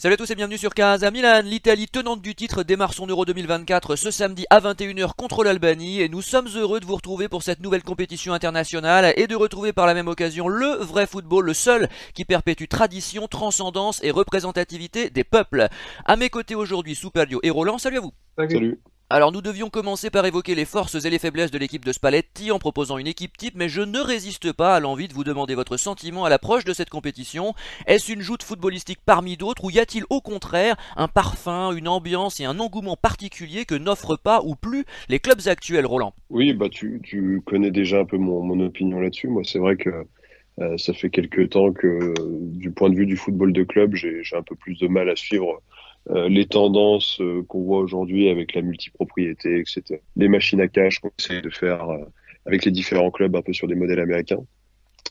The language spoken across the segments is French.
Salut à tous et bienvenue sur Casa Milan. L'Italie tenante du titre démarre son Euro 2024 ce samedi à 21h contre l'Albanie et nous sommes heureux de vous retrouver pour cette nouvelle compétition internationale et de retrouver par la même occasion le vrai football, le seul qui perpétue tradition, transcendance et représentativité des peuples. À mes côtés aujourd'hui, Soupalio et Roland, salut à vous. Salut. Salut. Alors nous devions commencer par évoquer les forces et les faiblesses de l'équipe de Spalletti en proposant une équipe type, mais je ne résiste pas à l'envie de vous demander votre sentiment à l'approche de cette compétition. Est-ce une joute footballistique parmi d'autres ou y a-t-il au contraire un parfum, une ambiance et un engouement particulier que n'offrent pas ou plus les clubs actuels, Roland? Oui, bah tu connais déjà un peu mon opinion là-dessus. Moi, c'est vrai que ça fait quelques temps que, du point de vue du football de club, j'ai un peu plus de mal à suivre les tendances qu'on voit aujourd'hui avec la multipropriété, etc. Les machines à cash qu'on essaie de faire avec les différents clubs un peu sur des modèles américains.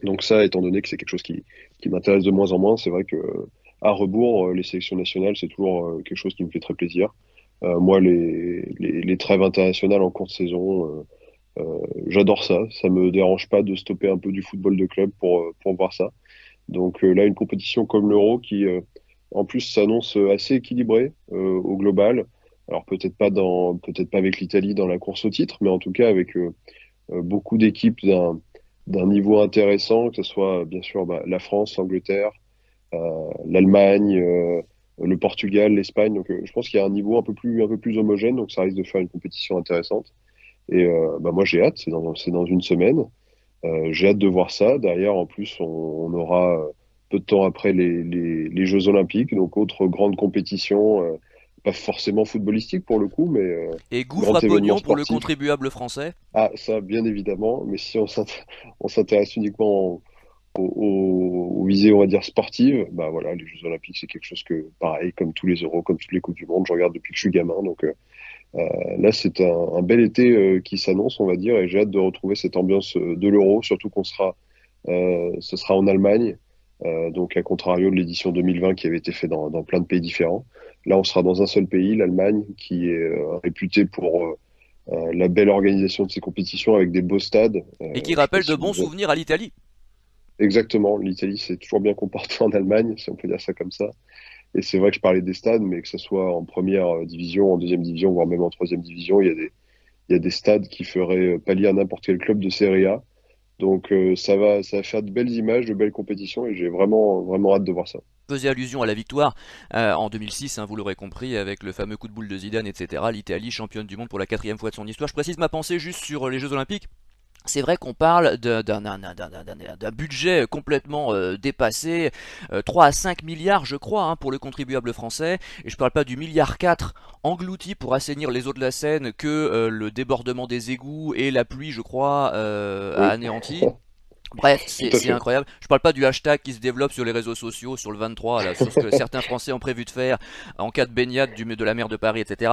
Donc ça, étant donné que c'est quelque chose qui m'intéresse de moins en moins, c'est vrai que à rebours, les sélections nationales, c'est toujours quelque chose qui me fait très plaisir. Moi, les trêves internationales en cours de saison, j'adore ça. Ça me dérange pas de stopper un peu du football de club pour voir ça. Donc là, une compétition comme l'Euro qui, en plus, s'annonce assez équilibrée au global. Alors peut-être pas avec l'Italie dans la course au titre, mais en tout cas avec beaucoup d'équipes d'un niveau intéressant, que ce soit bien sûr la France, l'Angleterre, l'Allemagne, le Portugal, l'Espagne. Donc je pense qu'il y a un niveau un peu plus homogène, donc ça risque de faire une compétition intéressante. Et moi j'ai hâte, c'est dans une semaine. J'ai hâte de voir ça. Derrière, en plus, on aura peu de temps après les Jeux Olympiques, donc autre grande compétition, pas forcément footballistique pour le coup, mais Et gouffre à grand événement pognon pour le sportif. contribuable français? Ah, ça, bien évidemment, mais si on s'intéresse uniquement aux visées, on va dire, sportives, bah voilà, les Jeux Olympiques, c'est quelque chose que, pareil, comme tous les Euros, comme toutes les Coupes du Monde, je regarde depuis que je suis gamin. Donc là, c'est un bel été qui s'annonce, on va dire, et j'ai hâte de retrouver cette ambiance de l'Euro, surtout ce sera en Allemagne, donc à contrario de l'édition 2020 qui avait été fait dans plein de pays différents. Là, on sera dans un seul pays, l'Allemagne, qui est réputé pour la belle organisation de ces compétitions avec des beaux stades. Et qui Je sais pas rappelle de si bons vous avez... souvenirs à l'Italie. Exactement, l'Italie s'est toujours bien comportée en Allemagne, si on peut dire ça comme ça. Et c'est vrai que je parlais des stades, mais que ce soit en première division, en deuxième division, voire même en troisième division, il y a des stades qui feraient pallier à n'importe quel club de Serie A. Donc ça va faire de belles images, de belles compétitions, et j'ai vraiment, vraiment hâte de voir ça. Faisait allusion à la victoire en 2006, hein, vous l'aurez compris, avec le fameux coup de boule de Zidane, etc. L'Italie championne du monde pour la quatrième fois de son histoire. Je précise ma pensée juste sur les Jeux Olympiques. C'est vrai qu'on parle d'un budget complètement dépassé, 3 à 5 milliards je crois hein, pour le contribuable français, et je parle pas du milliard 4 englouti pour assainir les eaux de la Seine que le débordement des égouts et la pluie je crois a Oui, anéanti. Bref, tout à c'est fait. incroyable. Je parle pas du hashtag qui se développe sur les réseaux sociaux, sur le 23, là, sur ce que certains Français ont prévu de faire en cas de baignade de la mer de Paris, etc.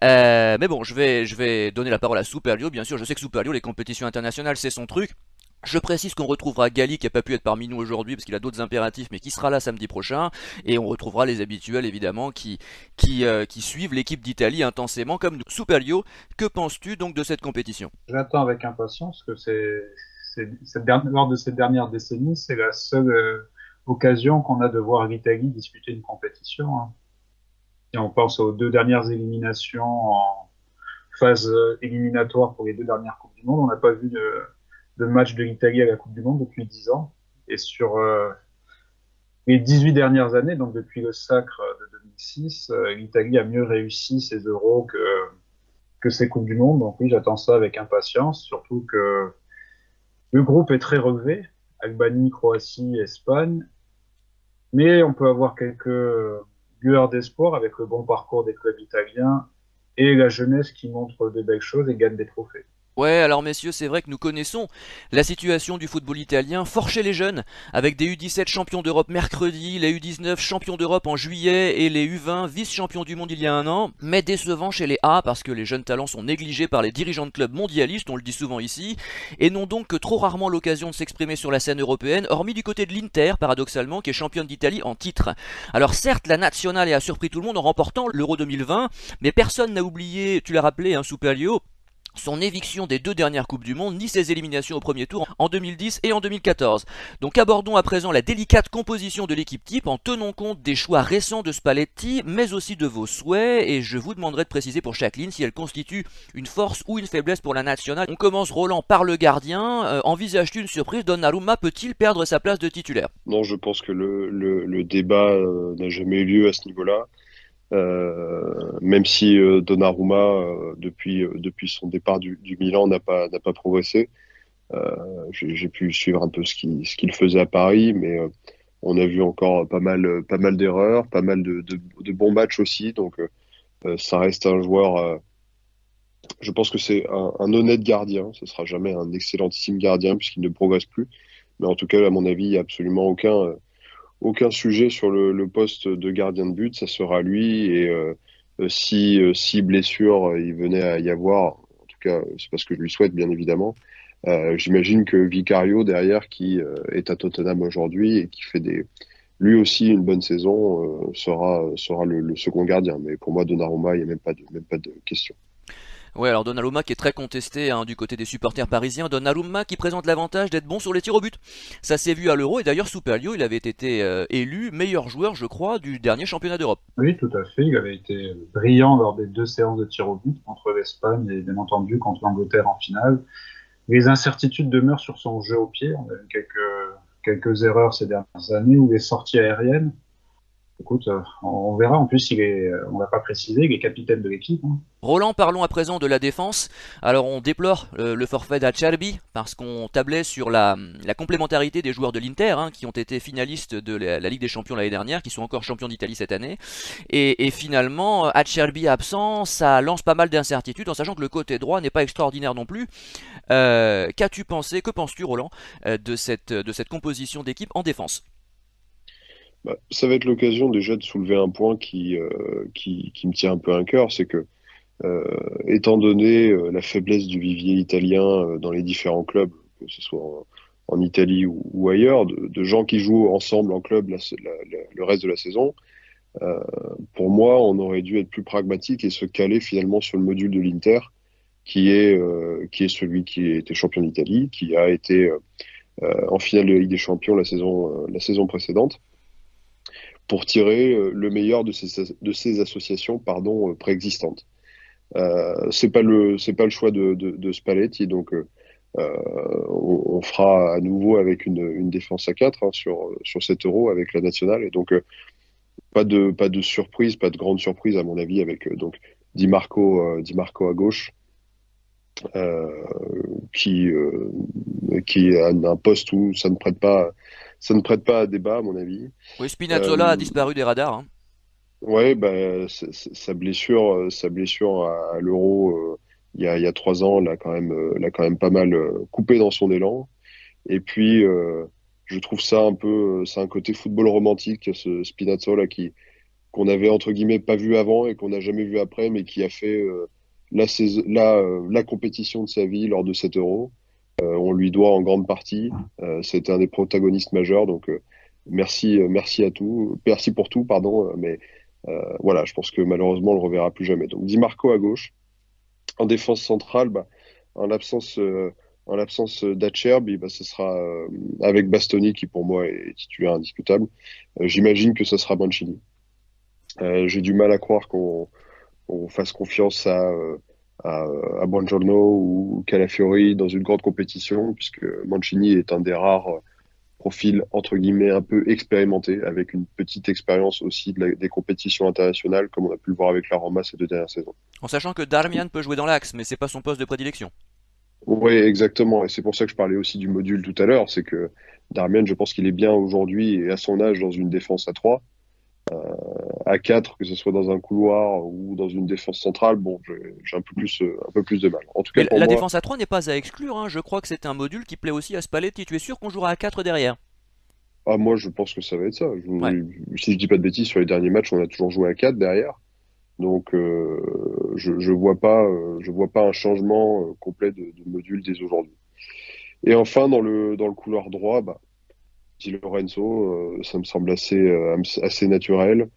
Mais bon, je vais donner la parole à Superlio. Bien sûr, je sais que Superlio, les compétitions internationales, c'est son truc. Je précise qu'on retrouvera Gali qui a pas pu être parmi nous aujourd'hui parce qu'il a d'autres impératifs, mais qui sera là samedi prochain. Et on retrouvera les habituels évidemment qui suivent l'équipe d'Italie intensément comme nous. Superlio, que penses-tu donc de cette compétition? J'attends avec impatience que lors de cette dernière décennie, c'est la seule occasion qu'on a de voir l'Italie disputer une compétition, hein. Si on pense aux deux dernières éliminations en phase éliminatoire pour les deux dernières Coupes du Monde, on n'a pas vu de match de l'Italie à la Coupe du Monde depuis 10 ans. Et sur les 18 dernières années, donc depuis le sacre de 2006, l'Italie a mieux réussi ses euros que ses Coupes du Monde. Donc oui, j'attends ça avec impatience, surtout que le groupe est très relevé, Albanie, Croatie, Espagne, mais on peut avoir quelques lueurs d'espoir avec le bon parcours des clubs italiens et la jeunesse qui montre de belles choses et gagne des trophées. Ouais, alors messieurs, c'est vrai que nous connaissons la situation du football italien, fort chez les jeunes, avec des U17 champions d'Europe mercredi, les U19 champions d'Europe en juillet et les U20 vice-champions du monde il y a un an, mais décevant chez les A parce que les jeunes talents sont négligés par les dirigeants de clubs mondialistes, on le dit souvent ici, et n'ont donc que trop rarement l'occasion de s'exprimer sur la scène européenne, hormis du côté de l'Inter, paradoxalement, qui est championne d'Italie en titre. Alors certes, la Nazionale a surpris tout le monde en remportant l'Euro 2020, mais personne n'a oublié, tu l'as rappelé, hein, Super Lio, son éviction des 2 dernières Coupes du Monde, ni ses éliminations au premier tour en 2010 et en 2014. Donc abordons à présent la délicate composition de l'équipe type en tenant compte des choix récents de Spalletti, mais aussi de vos souhaits, et je vous demanderai de préciser pour chaque ligne si elle constitue une force ou une faiblesse pour la nationale. On commence, Roland, par le gardien. Envisages-tu une surprise? Donnarumma peut-il perdre sa place de titulaire? Non, je pense que le débat n'a jamais eu lieu à ce niveau-là. Même si Donnarumma, depuis son départ du Milan, n'a pas progressé. J'ai pu suivre un peu ce qu'il faisait à Paris, mais on a vu encore pas mal d'erreurs, pas mal de bons matchs aussi. Donc ça reste un joueur. Je pense que c'est un honnête gardien. Ce sera jamais un excellentissime gardien puisqu'il ne progresse plus. Mais en tout cas, à mon avis, il n'y a absolument aucun sujet sur le poste de gardien de but. Ça sera lui. Et si blessure il venait à y avoir, en tout cas, c'est pas ce que je lui souhaite, bien évidemment. J'imagine que Vicario derrière, qui est à Tottenham aujourd'hui et qui fait lui aussi une bonne saison, sera le second gardien. Mais pour moi, Donnarumma, il n'y a même pas de question. Ouais, alors Donnarumma qui est très contesté du côté des supporters parisiens. Donnarumma qui présente l'avantage d'être bon sur les tirs au but. Ça s'est vu à l'Euro, et d'ailleurs sous Pelliot, il avait été élu meilleur joueur, je crois, du dernier championnat d'Europe. Oui, tout à fait. Il avait été brillant lors des 2 séances de tir au but contre l'Espagne et bien entendu contre l'Angleterre en finale. Les incertitudes demeurent sur son jeu au pied. On a eu quelques erreurs ces dernières années ou les sorties aériennes. Écoute, on verra. En plus, on l'a pas précisé, il est capitaine de l'équipe, hein. Roland, parlons à présent de la défense. Alors on déplore le forfait d'Acerbi parce qu'on tablait sur la complémentarité des joueurs de l'Inter qui ont été finalistes de la Ligue des Champions l'année dernière, qui sont encore champions d'Italie cette année. Et finalement, Acerbi absent, ça lance pas mal d'incertitudes en sachant que le côté droit n'est pas extraordinaire non plus. Qu'as-tu pensé, que penses-tu Roland, de cette composition d'équipe en défense? Bah, ça va être l'occasion déjà de soulever un point qui me tient un peu à cœur, c'est que euh, étant donné la faiblesse du vivier italien dans les différents clubs, que ce soit en Italie ou ailleurs, de gens qui jouent ensemble en club le reste de la saison, euh, pour moi, on aurait dû être plus pragmatique et se caler finalement sur le module de l'Inter, qui est celui qui était champion d'Italie, qui a été en finale de la Ligue des Champions la saison précédente, pour tirer le meilleur de ces associations préexistantes. C'est pas le choix de Spalletti, donc on fera à nouveau avec une défense à 4 sur cet Euro avec la nationale, et donc pas de surprise, pas de grande surprise à mon avis avec donc Di Marco à gauche, euh, qui a un poste où ça ne prête pas à débat à mon avis. Oui, Spinazzola a Euh, disparu des radars. Ouais, bah, sa blessure à l'Euro il y a 3 ans l'a quand même pas mal coupé dans son élan. Et puis, je trouve ça un peu, c'est un côté football romantique, ce Spinazzola qu'on avait entre guillemets pas vu avant et qu'on n'a jamais vu après, mais qui a fait la compétition de sa vie lors de cet Euro. On lui doit en grande partie. C'était un des protagonistes majeurs, donc merci merci pour tout, pardon, mais voilà, je pense que malheureusement, on le reverra plus jamais. Donc, Di Marco à gauche. En défense centrale, bah, en l'absence d'Acerbi, bah, ce sera avec Bastoni, qui pour moi est titulaire indiscutable. J'imagine que ce sera Mancini. J'ai du mal à croire qu'on fasse confiance à Buongiorno ou Calafiori dans une grande compétition, puisque Mancini est un des rares profils entre guillemets un peu expérimentés, avec une petite expérience aussi des compétitions internationales, comme on a pu le voir avec la Roma ces 2 dernières saisons. En sachant que Darmian peut jouer dans l'axe, mais c'est pas son poste de prédilection. Oui, exactement. Et c'est pour ça que je parlais aussi du module tout à l'heure. C'est que Darmian, je pense qu'il est bien aujourd'hui et à son âge dans une défense à 3. À 4, que ce soit dans un couloir ou dans une défense centrale, bon, j'ai un peu plus de mal. En tout cas, Mais pour la moi, défense à 3 n'est pas à exclure, je crois que c'est un module qui plaît aussi à Spalletti. Tu es sûr qu'on jouera à 4 derrière? moi, je pense que ça va être ça. Ouais. Si je dis pas de bêtises, sur les derniers matchs, on a toujours joué à 4 derrière. Donc, je vois pas un changement complet de module dès aujourd'hui. Et enfin, dans le couloir droit, bah, Di Lorenzo, ça me semble assez naturel.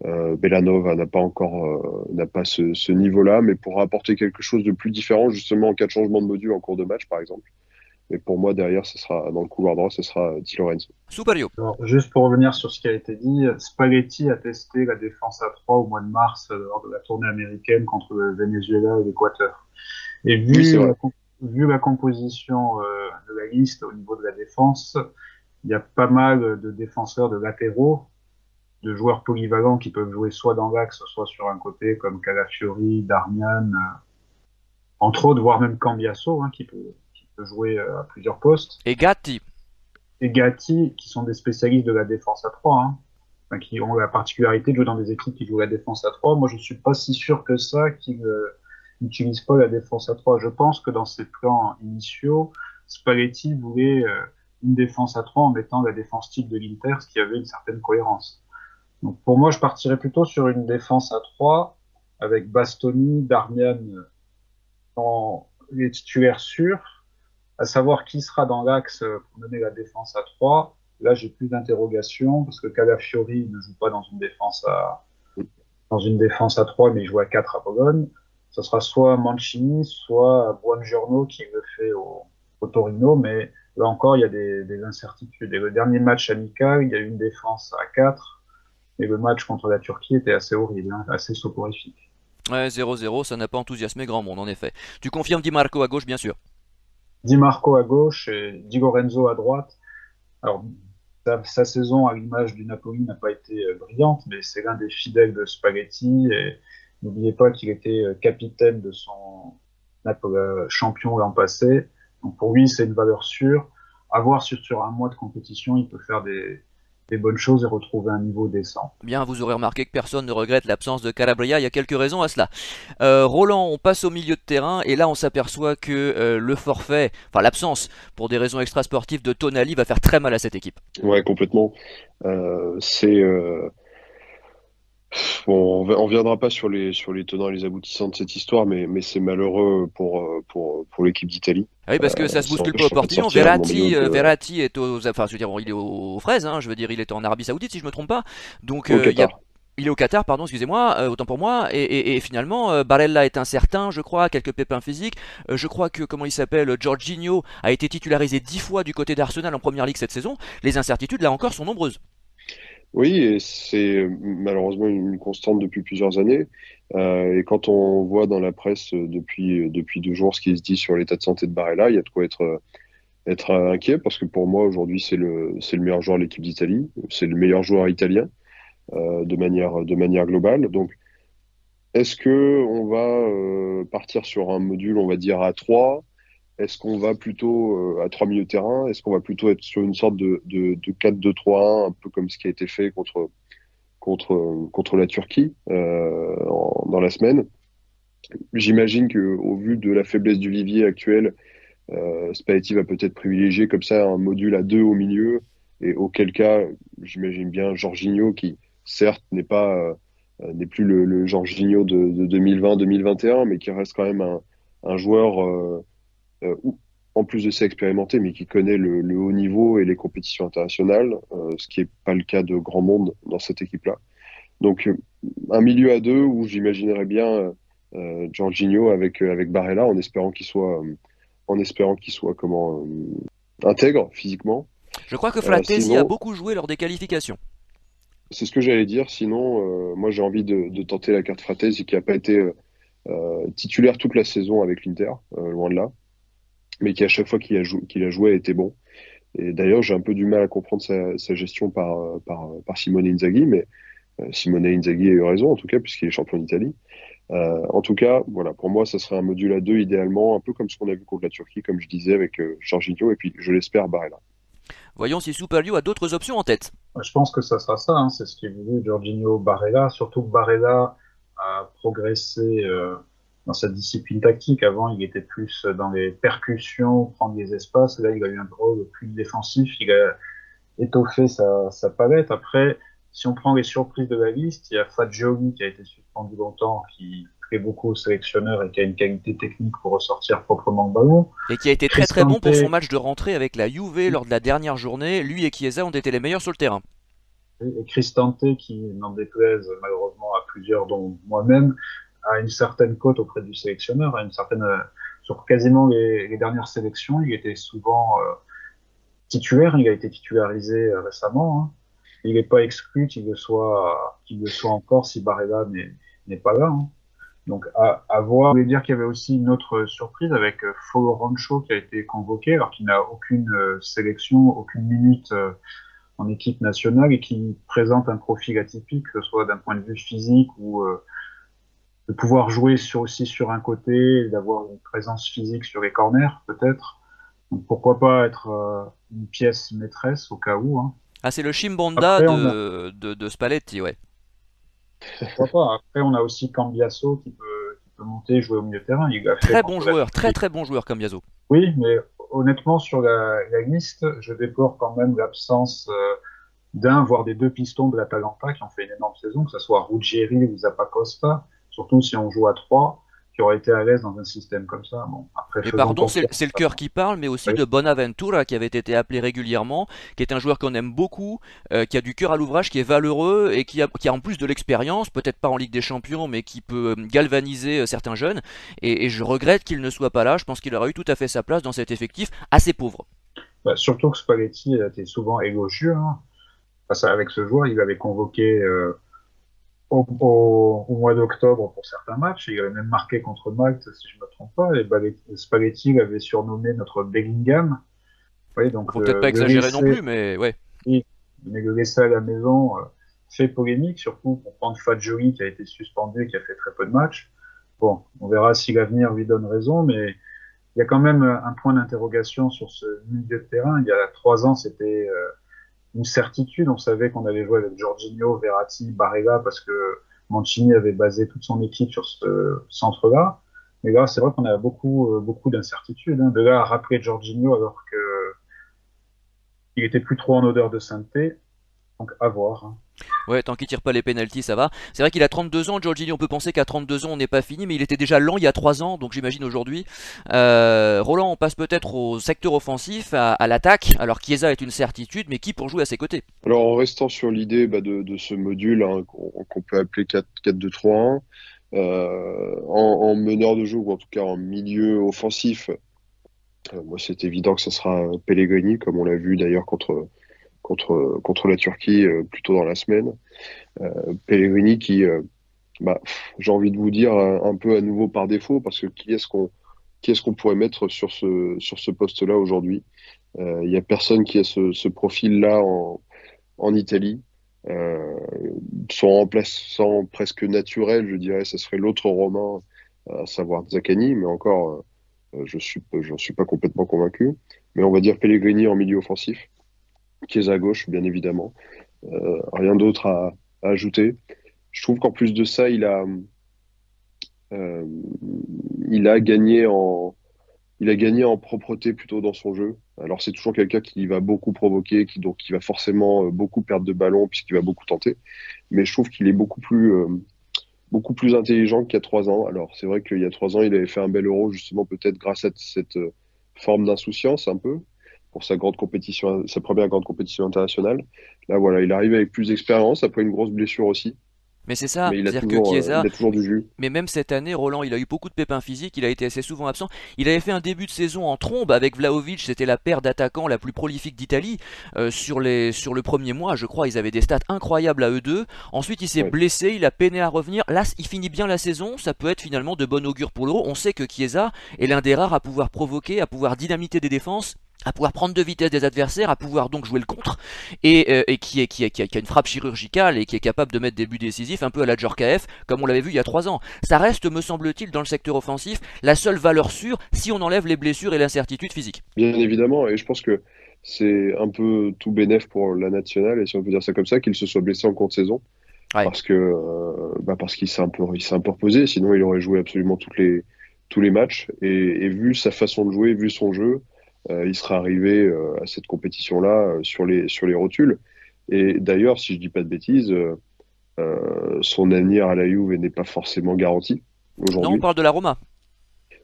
Belanova n'a pas ce niveau-là, mais pourra apporter quelque chose de plus différent justement en cas de changement de module en cours de match, par exemple. Mais pour moi, derrière, ce sera dans le couloir droit, ce sera Di Lorenzo. Superio. Alors, juste pour revenir sur ce qui a été dit, Spalletti a testé la défense à 3 au mois de mars lors de la tournée américaine contre le Venezuela et l'Équateur. Et Oui, c'est vrai. vu la composition de la liste au niveau de la défense, il y a pas mal de défenseurs de latéraux, de joueurs polyvalents qui peuvent jouer soit dans l'axe, soit sur un côté, comme Calafiori, Darmian, entre autres, voire même Cambiasso, hein, qui peut jouer à plusieurs postes. Et Gatti. Et Gatti, qui sont des spécialistes de la défense à 3, hein, enfin, qui ont la particularité de jouer dans des équipes qui jouent la défense à 3. Moi, je suis pas si sûr que ça qu'ils n'utilisent pas la défense à 3. Je pense que dans ses plans initiaux, Spalletti voulait une défense à 3 en mettant la défense type de l'Inter, ce qui avait une certaine cohérence. Donc pour moi, je partirais plutôt sur une défense à 3 avec Bastoni, Darmian en les titulaires sûrs, à savoir qui sera dans l'axe pour mener la défense à 3. Là, j'ai plus d'interrogations parce que Calafiori ne joue pas dans une défense à 3, mais il joue à 4 à Bologne. Ce sera soit Mancini, soit Buongiorno qui le fait au Torino, mais là encore, il y a des incertitudes. Et le dernier match amical, il y a eu une défense à 4, et le match contre la Turquie était assez horrible, hein, assez soporifique. Ouais, 0-0, ça n'a pas enthousiasmé grand monde en effet. Tu confirmes Di Marco à gauche, bien sûr. Di Marco à gauche et Di Lorenzo à droite. Alors, sa saison à l'image du Napoli n'a pas été brillante, mais c'est l'un des fidèles de Spalletti. Et n'oubliez pas qu'il était capitaine de son champion l'an passé. Donc pour lui, c'est une valeur sûre. À voir sur un mois de compétition, il peut faire des bonnes choses et retrouver un niveau décent. Bien, vous aurez remarqué que personne ne regrette l'absence de Calabria, il y a quelques raisons à cela. Roland, on passe au milieu de terrain et là on s'aperçoit que le forfait, enfin l'absence pour des raisons extrasportives de Tonali va faire très mal à cette équipe. Ouais, complètement. C'est bon, on viendra pas sur les tenants et les aboutissants de cette histoire, mais c'est malheureux pour l'équipe d'Italie. Ah oui, parce que ça se Ça bouscule pas au empêche pas de Portillon. sortir Mondino Verratti est aux, enfin, je veux dire, bon, il est aux fraises, hein, je veux dire, il est en Arabie Saoudite si je me trompe pas. Donc au il y a Qatar. il est au Qatar, pardon, excusez-moi, autant pour moi. Et finalement, Barella est incertain, je crois, quelques pépins physiques. Je crois que, comment il s'appelle, Jorginho a été titularisé 10 fois du côté d'Arsenal en Première Ligue cette saison. Les incertitudes, là encore, sont nombreuses. Oui, et c'est malheureusement une constante depuis plusieurs années. Et quand on voit dans la presse depuis 2 jours ce qui se dit sur l'état de santé de Barella, il y a de quoi être inquiet parce que pour moi aujourd'hui c'est le meilleur joueur de l'équipe d'Italie, c'est le meilleur joueur italien de manière globale. Donc est-ce que on va partir sur un module on va dire à 3? Est-ce qu'on va plutôt à 3 milieux de terrain? Est-ce qu'on va plutôt être sur une sorte de 4-2-3-1, un peu comme ce qui a été fait contre la Turquie dans la semaine? J'imagine que au vu de la faiblesse du vivier actuel, Spalletti va peut-être privilégier comme ça un module à 2 au milieu, et auquel cas, j'imagine bien Jorginho qui, certes, n'est plus le Jorginho de 2020-2021, mais qui reste quand même un joueur, en plus de ça expérimenté, mais qui connaît le haut niveau et les compétitions internationales, ce qui n'est pas le cas de grand monde dans cette équipe-là. Donc, un milieu à 2 où j'imaginerais bien Jorginho avec Barella en espérant qu'il soit intègre physiquement. Je crois que Fratesi a Sinon, beaucoup joué lors des qualifications. c'est ce que j'allais dire. Sinon, moi j'ai envie de tenter la carte Fratesi qui n'a pas été titulaire toute la saison avec l'Inter, loin de là, mais qui à chaque fois qu'il a joué a été bon. Et d'ailleurs, j'ai un peu du mal à comprendre sa gestion par Simone Inzaghi, mais Simone Inzaghi a eu raison en tout cas puisqu'il est champion d'Italie. En tout cas, voilà, pour moi, ça serait un module à 2 idéalement, un peu comme ce qu'on a vu contre la Turquie, comme je disais, avec Jorginho et puis, je l'espère, Barella. Voyons si Superlio a d'autres options en tête. Je pense que ça sera ça, hein, c'est ce qui est voulu Jorginho Barella, surtout que Barella a progressé dans sa discipline tactique. Avant, il était plus dans les percussions, prendre les espaces. Là, il a eu un rôle plus défensif. Il a étoffé sa palette. Après, si on prend les surprises de la liste, il y a Fagioli qui a été suspendu longtemps, qui plaît beaucoup aux sélectionneurs et qui a une qualité technique pour ressortir proprement le ballon. Et qui a été très très bon Cristante, pour son match de rentrée avec la Juve lors de la dernière journée. Lui et Chiesa ont été les meilleurs sur le terrain. Et Cristante, qui n'en déplaise malheureusement à plusieurs, dont moi-même, a une certaine cote auprès du sélectionneur, sur quasiment les dernières sélections, il était souvent titulaire, il a été titularisé récemment, hein. Il n'est pas exclu qu'il le soit encore si Barella n'est pas là, hein. Donc, à voir. Je voulais dire qu'il y avait aussi une autre surprise avec Folo Rancho qui a été convoqué, alors qu'il n'a aucune sélection, aucune minute en équipe nationale et qui présente un profil atypique, que ce soit d'un point de vue physique ou de pouvoir jouer aussi sur un côté, d'avoir une présence physique sur les corners, peut-être. Donc, pourquoi pas être une pièce maîtresse au cas où, hein. Ah, c'est le Chimbonda Après, on a, de Spalletti, ouais. pourquoi pas. Après, on a aussi Cambiasso qui peut monter, jouer au milieu de terrain. Il l'a fait Très bon contre la joueur, très Turquie. très bon joueur comme Biaso. Oui, mais honnêtement, sur la liste, je déplore quand même l'absence d'un, voire des deux pistons de l'Atalanta qui ont fait une énorme saison, que ce soit Ruggieri ou Zappacosta, surtout si on joue à trois, qui auraient été à l'aise dans un système comme ça. Bon, après, Et faisons pardon, confiance. c'est le cœur qui parle, mais aussi Oui. de Bonaventura qui avait été appelé régulièrement, qui est un joueur qu'on aime beaucoup, qui a du cœur à l'ouvrage, qui est valeureux et qui a en plus de l'expérience, peut-être pas en Ligue des Champions, mais qui peut galvaniser certains jeunes. Et je regrette qu'il ne soit pas là. Je pense qu'il aurait eu tout à fait sa place dans cet effectif assez pauvre. Bah, surtout que Spalletti a été souvent élogieux, hein. Avec ce joueur, il avait convoqué au mois d'octobre pour certains matchs. Il avait même marqué contre Malte, si je ne me trompe pas. Et Spalletti l'avait surnommé notre Bellingham. Oui, donc Faut peut-être pas le exagérer non laisser, plus, mais ouais. oui, mais le laisser à la maison fait polémique, surtout pour prendre Fagioli qui a été suspendu et qui a fait très peu de matchs. Bon, on verra si l'avenir lui donne raison, mais il y a quand même un point d'interrogation sur ce milieu de terrain. Il y a 3 ans, c'était une certitude. On savait qu'on allait jouer avec Jorginho, Verratti, Barella parce que Mancini avait basé toute son équipe sur ce centre-là. Mais là, c'est vrai qu'on a beaucoup d'incertitudes, hein. De là à rappeler Jorginho alors que il était plus trop en odeur de sainteté. Donc, à voir, hein. Ouais, tant qu'il tire pas les pénaltys, ça va. C'est vrai qu'il a 32 ans, Jorginho. On peut penser qu'à 32 ans, on n'est pas fini, mais il était déjà lent il y a 3 ans, donc j'imagine aujourd'hui. Roland, on passe peut-être au secteur offensif, à l'attaque. Alors Chiesa est une certitude, mais qui pour jouer à ses côtés? Alors, en restant sur l'idée de ce module hein, qu'on peut appeler 4-2-3-1, en meneur de jeu, ou en tout cas en milieu offensif, moi c'est évident que ce sera Pellegrini, comme on l'a vu d'ailleurs contre la Turquie plus tôt dans la semaine. Pellegrini j'ai envie de vous dire un peu à nouveau par défaut, parce que qui est-ce qu'on pourrait mettre sur ce poste-là aujourd'hui? Il y a personne qui a ce profil-là en Italie. Euh, Son remplaçant presque naturel, je dirais, ce serait l'autre Romain, à savoir Zaccagni, mais encore, j'en suis pas complètement convaincu. Mais on va dire Pellegrini en milieu offensif, Chiesa à gauche, bien évidemment. Rien d'autre à ajouter. Je trouve qu'en plus de ça, euh, il a gagné en propreté plutôt dans son jeu. Alors c'est toujours quelqu'un qui va beaucoup provoquer, donc qui va forcément beaucoup perdre de ballon puisqu'il va beaucoup tenter. Mais je trouve qu'il est beaucoup plus intelligent qu'il y a 3 ans. Alors c'est vrai qu'il y a 3 ans, il avait fait un bel Euro justement peut-être grâce à cette forme d'insouciance un peu pour sa grande compétition, sa première grande compétition internationale. Là voilà, il arrive avec plus d'expérience après une grosse blessure aussi, Mais c'est ça, mais c'est-à-dire que Chiesa, il a toujours du jus. mais même cette année, Roland, il a eu beaucoup de pépins physiques, il a été assez souvent absent. Il avait fait un début de saison en trombe avec Vlahovic, c'était la paire d'attaquants la plus prolifique d'Italie. Sur le premier mois, je crois, ils avaient des stats incroyables à eux deux. Ensuite, il s'est Ouais. blessé, il a peiné à revenir. Là, il finit bien la saison, ça peut être finalement de bon augure pour l'Euro. On sait que Chiesa est l'un des rares à pouvoir provoquer, à pouvoir dynamiter des défenses, à pouvoir prendre de vitesse des adversaires, à pouvoir donc jouer le contre, et qui a une frappe chirurgicale et qui est capable de mettre des buts décisifs un peu à la Djorkaeff, comme on l'avait vu il y a 3 ans. Ça reste, me semble-t-il, dans le secteur offensif, la seule valeur sûre si on enlève les blessures et l'incertitude physique. Bien évidemment, et je pense que c'est un peu tout bénef pour la nationale, et si on peut dire ça comme ça, qu'il se soit blessé en cours de saison, Ouais. parce qu'il s'est un peu reposé, sinon il aurait joué absolument tous les matchs, et vu sa façon de jouer, vu son jeu, il serait arrivé à cette compétition-là sur les rotules. Et d'ailleurs, si je dis pas de bêtises, son avenir à la Juve n'est pas forcément garanti Non, on aujourd'hui. parle de la Roma.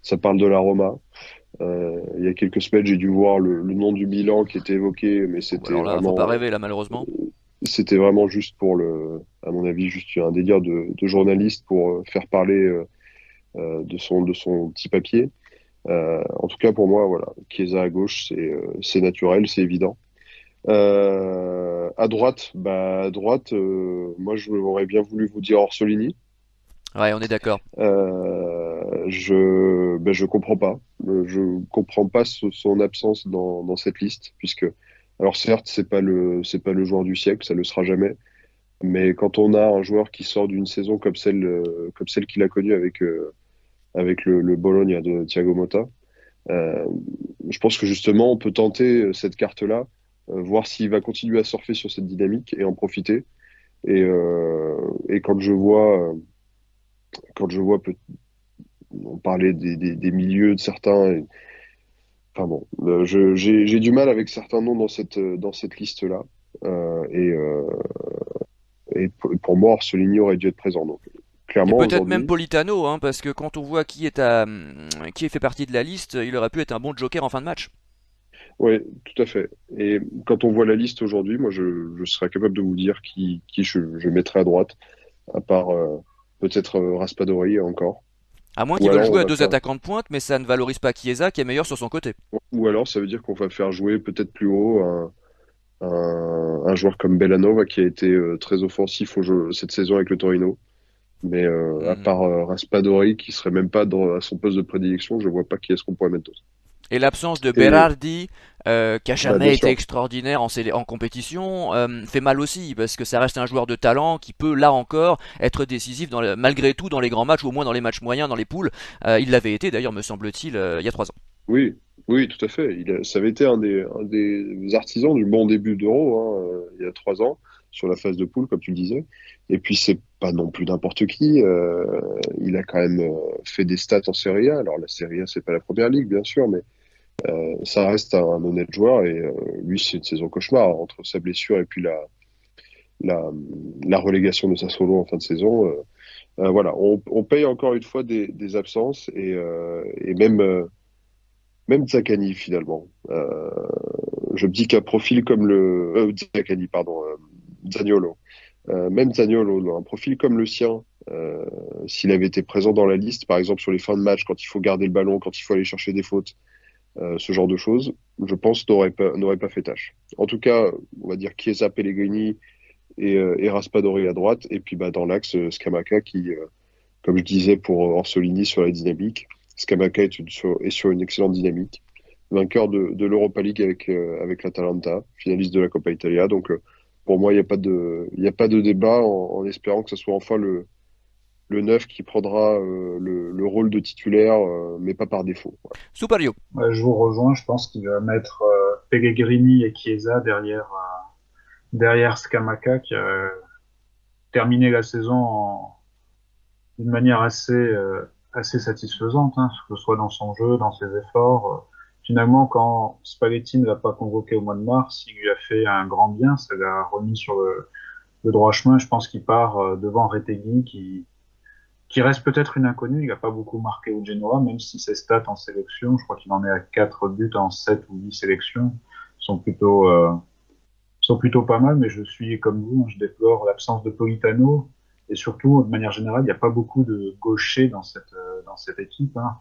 Ça parle de la Roma. Il y a quelques semaines, j'ai dû voir le nom du Milan qui était évoqué, mais Bon, c'était alors là, faut pas vraiment rêver là, malheureusement. c'était vraiment juste à mon avis, juste un délire de journaliste pour faire parler de son petit papier. En tout cas, pour moi, voilà, Chiesa à gauche, c'est naturel, c'est évident. À droite, moi, j'aurais bien voulu vous dire Orsolini. Ouais, on est d'accord. Je comprends pas. Je comprends pas son absence dans cette liste, puisque, alors certes, c'est pas le joueur du siècle, ça le sera jamais. Mais quand on a un joueur qui sort d'une saison comme celle qu'il a connue avec le Bologna de Thiago Motta, euh, je pense que justement, on peut tenter cette carte-là, voir s'il va continuer à surfer sur cette dynamique et en profiter. Et quand je vois, on parlait des milieux de certains. Enfin bon, j'ai du mal avec certains noms dans cette liste-là. Euh, et, euh, pour moi, Orsolini aurait dû être présent. Donc, Et clairement, peut-être même aujourd'hui, Politano, hein, parce que quand on voit qui fait partie de la liste, il aurait pu être un bon joker en fin de match. oui, tout à fait. Et quand on voit la liste aujourd'hui, moi, je serais capable de vous dire qui je mettrais à droite, à part peut-être Raspadori encore. À moins Ou qu'ils veulent alors, on jouer à va deux faire, attaquants de pointe, mais ça ne valorise pas Chiesa, qui est meilleur sur son côté. ou alors, ça veut dire qu'on va faire jouer peut-être plus haut un joueur comme Bellanova qui a été très offensif au jeu cette saison avec le Torino. Mais à Mhm. part Raspadori, qui serait même pas à son poste de prédilection, je vois pas qui est-ce qu'on pourrait mettre d'autre. Et l'absence de Et Berardi, qui a bah, bien jamais été sûr, extraordinaire en compétition, fait mal aussi, parce que ça reste un joueur de talent qui peut, là encore, être décisif malgré tout dans les grands matchs, ou au moins dans les matchs moyens, dans les poules. Il l'avait été d'ailleurs, me semble-t-il, il y a 3 ans. oui, oui, tout à fait. Ça avait été un des artisans du bon début d'Euro, hein, il y a 3 ans, sur la phase de poule, comme tu le disais. Et puis, c'est pas non plus n'importe qui. Il a quand même fait des stats en Serie A. Alors, la Serie A, c'est pas la première ligue, bien sûr, mais ça reste un honnête joueur. Et lui, c'est une saison cauchemar entre sa blessure et puis la, la relégation de Sassuolo en fin de saison. Voilà, on paye encore une fois des absences et même Zaccagni finalement. Je me dis qu'un profil comme Zaccagni, pardon, Zaniolo. Même Zaniolo, un profil comme le sien, s'il avait été présent dans la liste, par exemple sur les fins de match, quand il faut garder le ballon, quand il faut aller chercher des fautes, ce genre de choses, je pense n'aurait pas fait tâche. En tout cas, on va dire Chiesa, Pellegrini et Raspadori à droite, et puis bah, dans l'axe, Scamacca qui, comme je disais pour Orsolini sur la dynamique, Scamacca est sur une excellente dynamique. Vainqueur de l'Europa League avec l'Atalanta, finaliste de la Coppa Italia. Donc, pour moi, il y a pas de débat en espérant que ce soit enfin le neuf qui prendra le rôle de titulaire, mais pas par défaut. Voilà. Supario. Ouais, je vous rejoins, je pense qu'il va mettre Pellegrini et Chiesa derrière Scamacca qui a terminé la saison d'une manière assez satisfaisante, hein, que ce soit dans son jeu, dans ses efforts. Finalement, quand Spalletti ne l'a pas convoqué au mois de mars, il lui a fait un grand bien, ça l'a remis sur le droit chemin. Je pense qu'il part devant Retegui, qui reste peut-être une inconnue. Il n'a pas beaucoup marqué au Genoa, même si ses stats en sélection, je crois qu'il en est à 4 buts en 7 ou 8 sélections, sont plutôt pas mal, mais je suis comme vous, hein, je déplore l'absence de Politano. Et surtout, de manière générale, il n'y a pas beaucoup de gauchers dans cette équipe, hein,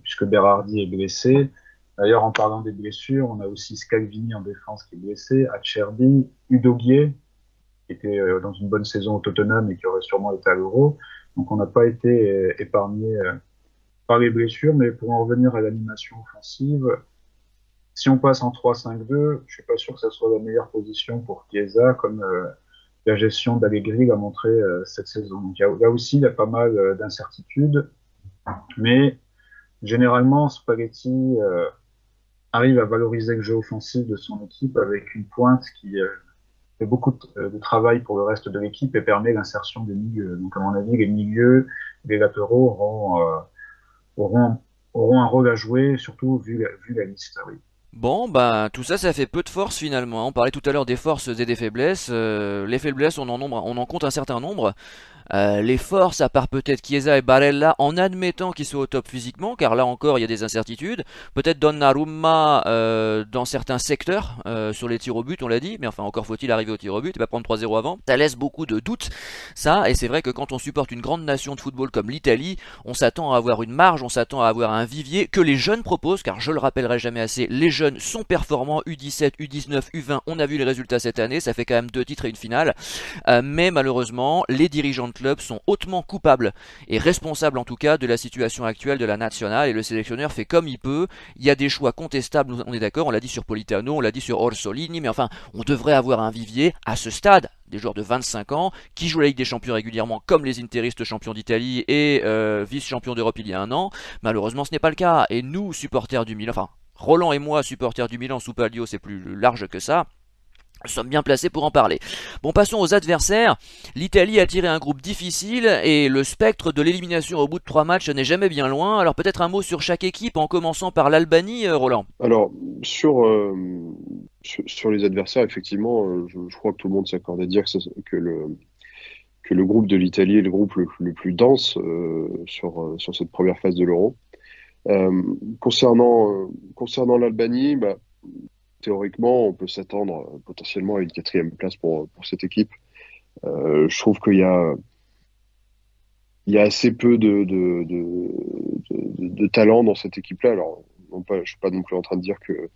puisque Berardi est blessé. D'ailleurs, en parlant des blessures, on a aussi Scalvini en défense qui est blessé, Acerbi, Udogie, qui était dans une bonne saison au Tottenham et qui aurait sûrement été à l'Euro. Donc on n'a pas été épargné par les blessures, mais pour en revenir à l'animation offensive, si on passe en 3-5-2, je suis pas sûr que ça soit la meilleure position pour Chiesa, comme la gestion d'Allegri l'a montré cette saison. Donc là aussi, il y a pas mal d'incertitudes, mais généralement, Spalletti arrive à valoriser le jeu offensif de son équipe avec une pointe qui fait beaucoup de travail pour le reste de l'équipe et permet l'insertion des milieux. Donc, à mon avis, les milieux, les latéraux auront, auront un rôle à jouer, surtout vu la liste. Oui. Bon, ben tout ça, ça fait peu de force finalement. On parlait tout à l'heure des forces et des faiblesses. Les faiblesses, on en compte un certain nombre. les forces, à part peut-être Chiesa et Barella, en admettant qu'ils soient au top physiquement, car là encore il y a des incertitudes. Peut-être Donnarumma dans certains secteurs, sur les tirs au but, on l'a dit, mais enfin encore faut-il arriver au tir au but et pas prendre 3-0 avant. Ça laisse beaucoup de doutes, ça, et c'est vrai que quand on supporte une grande nation de football comme l'Italie, on s'attend à avoir une marge, on s'attend à avoir un vivier que les jeunes proposent, car je le rappellerai jamais assez, les jeunes sont performants, U17, U19, U20, on a vu les résultats cette année, ça fait quand même 2 titres et une finale, mais malheureusement, les dirigeants de club sont hautement coupables et responsables en tout cas de la situation actuelle de la nationale, et le sélectionneur fait comme il peut. Il y a des choix contestables, on est d'accord, on l'a dit sur Politano, on l'a dit sur Orsolini, mais enfin, on devrait avoir un vivier à ce stade, des joueurs de 25 ans qui jouent la Ligue des Champions régulièrement, comme les interistes champions d'Italie et vice-champions d'Europe il y a un an. Malheureusement, ce n'est pas le cas. Et nous, supporters du Milan, enfin, Roland et moi, supporters du Milan sous Palio, c'est plus large que ça. Nous sommes bien placés pour en parler. Bon, passons aux adversaires. L'Italie a tiré un groupe difficile et le spectre de l'élimination au bout de 3 matchs n'est jamais bien loin. Alors peut-être un mot sur chaque équipe en commençant par l'Albanie, Roland. Alors, sur les adversaires, effectivement, je crois que tout le monde s'accorde à dire que le groupe de l'Italie est le groupe le plus dense sur cette première phase de l'Euro. Concernant l'Albanie, bah, théoriquement, on peut s'attendre potentiellement à une quatrième place pour cette équipe. Je trouve il y a assez peu de talent dans cette équipe-là. Alors, je suis pas non plus en train de dire que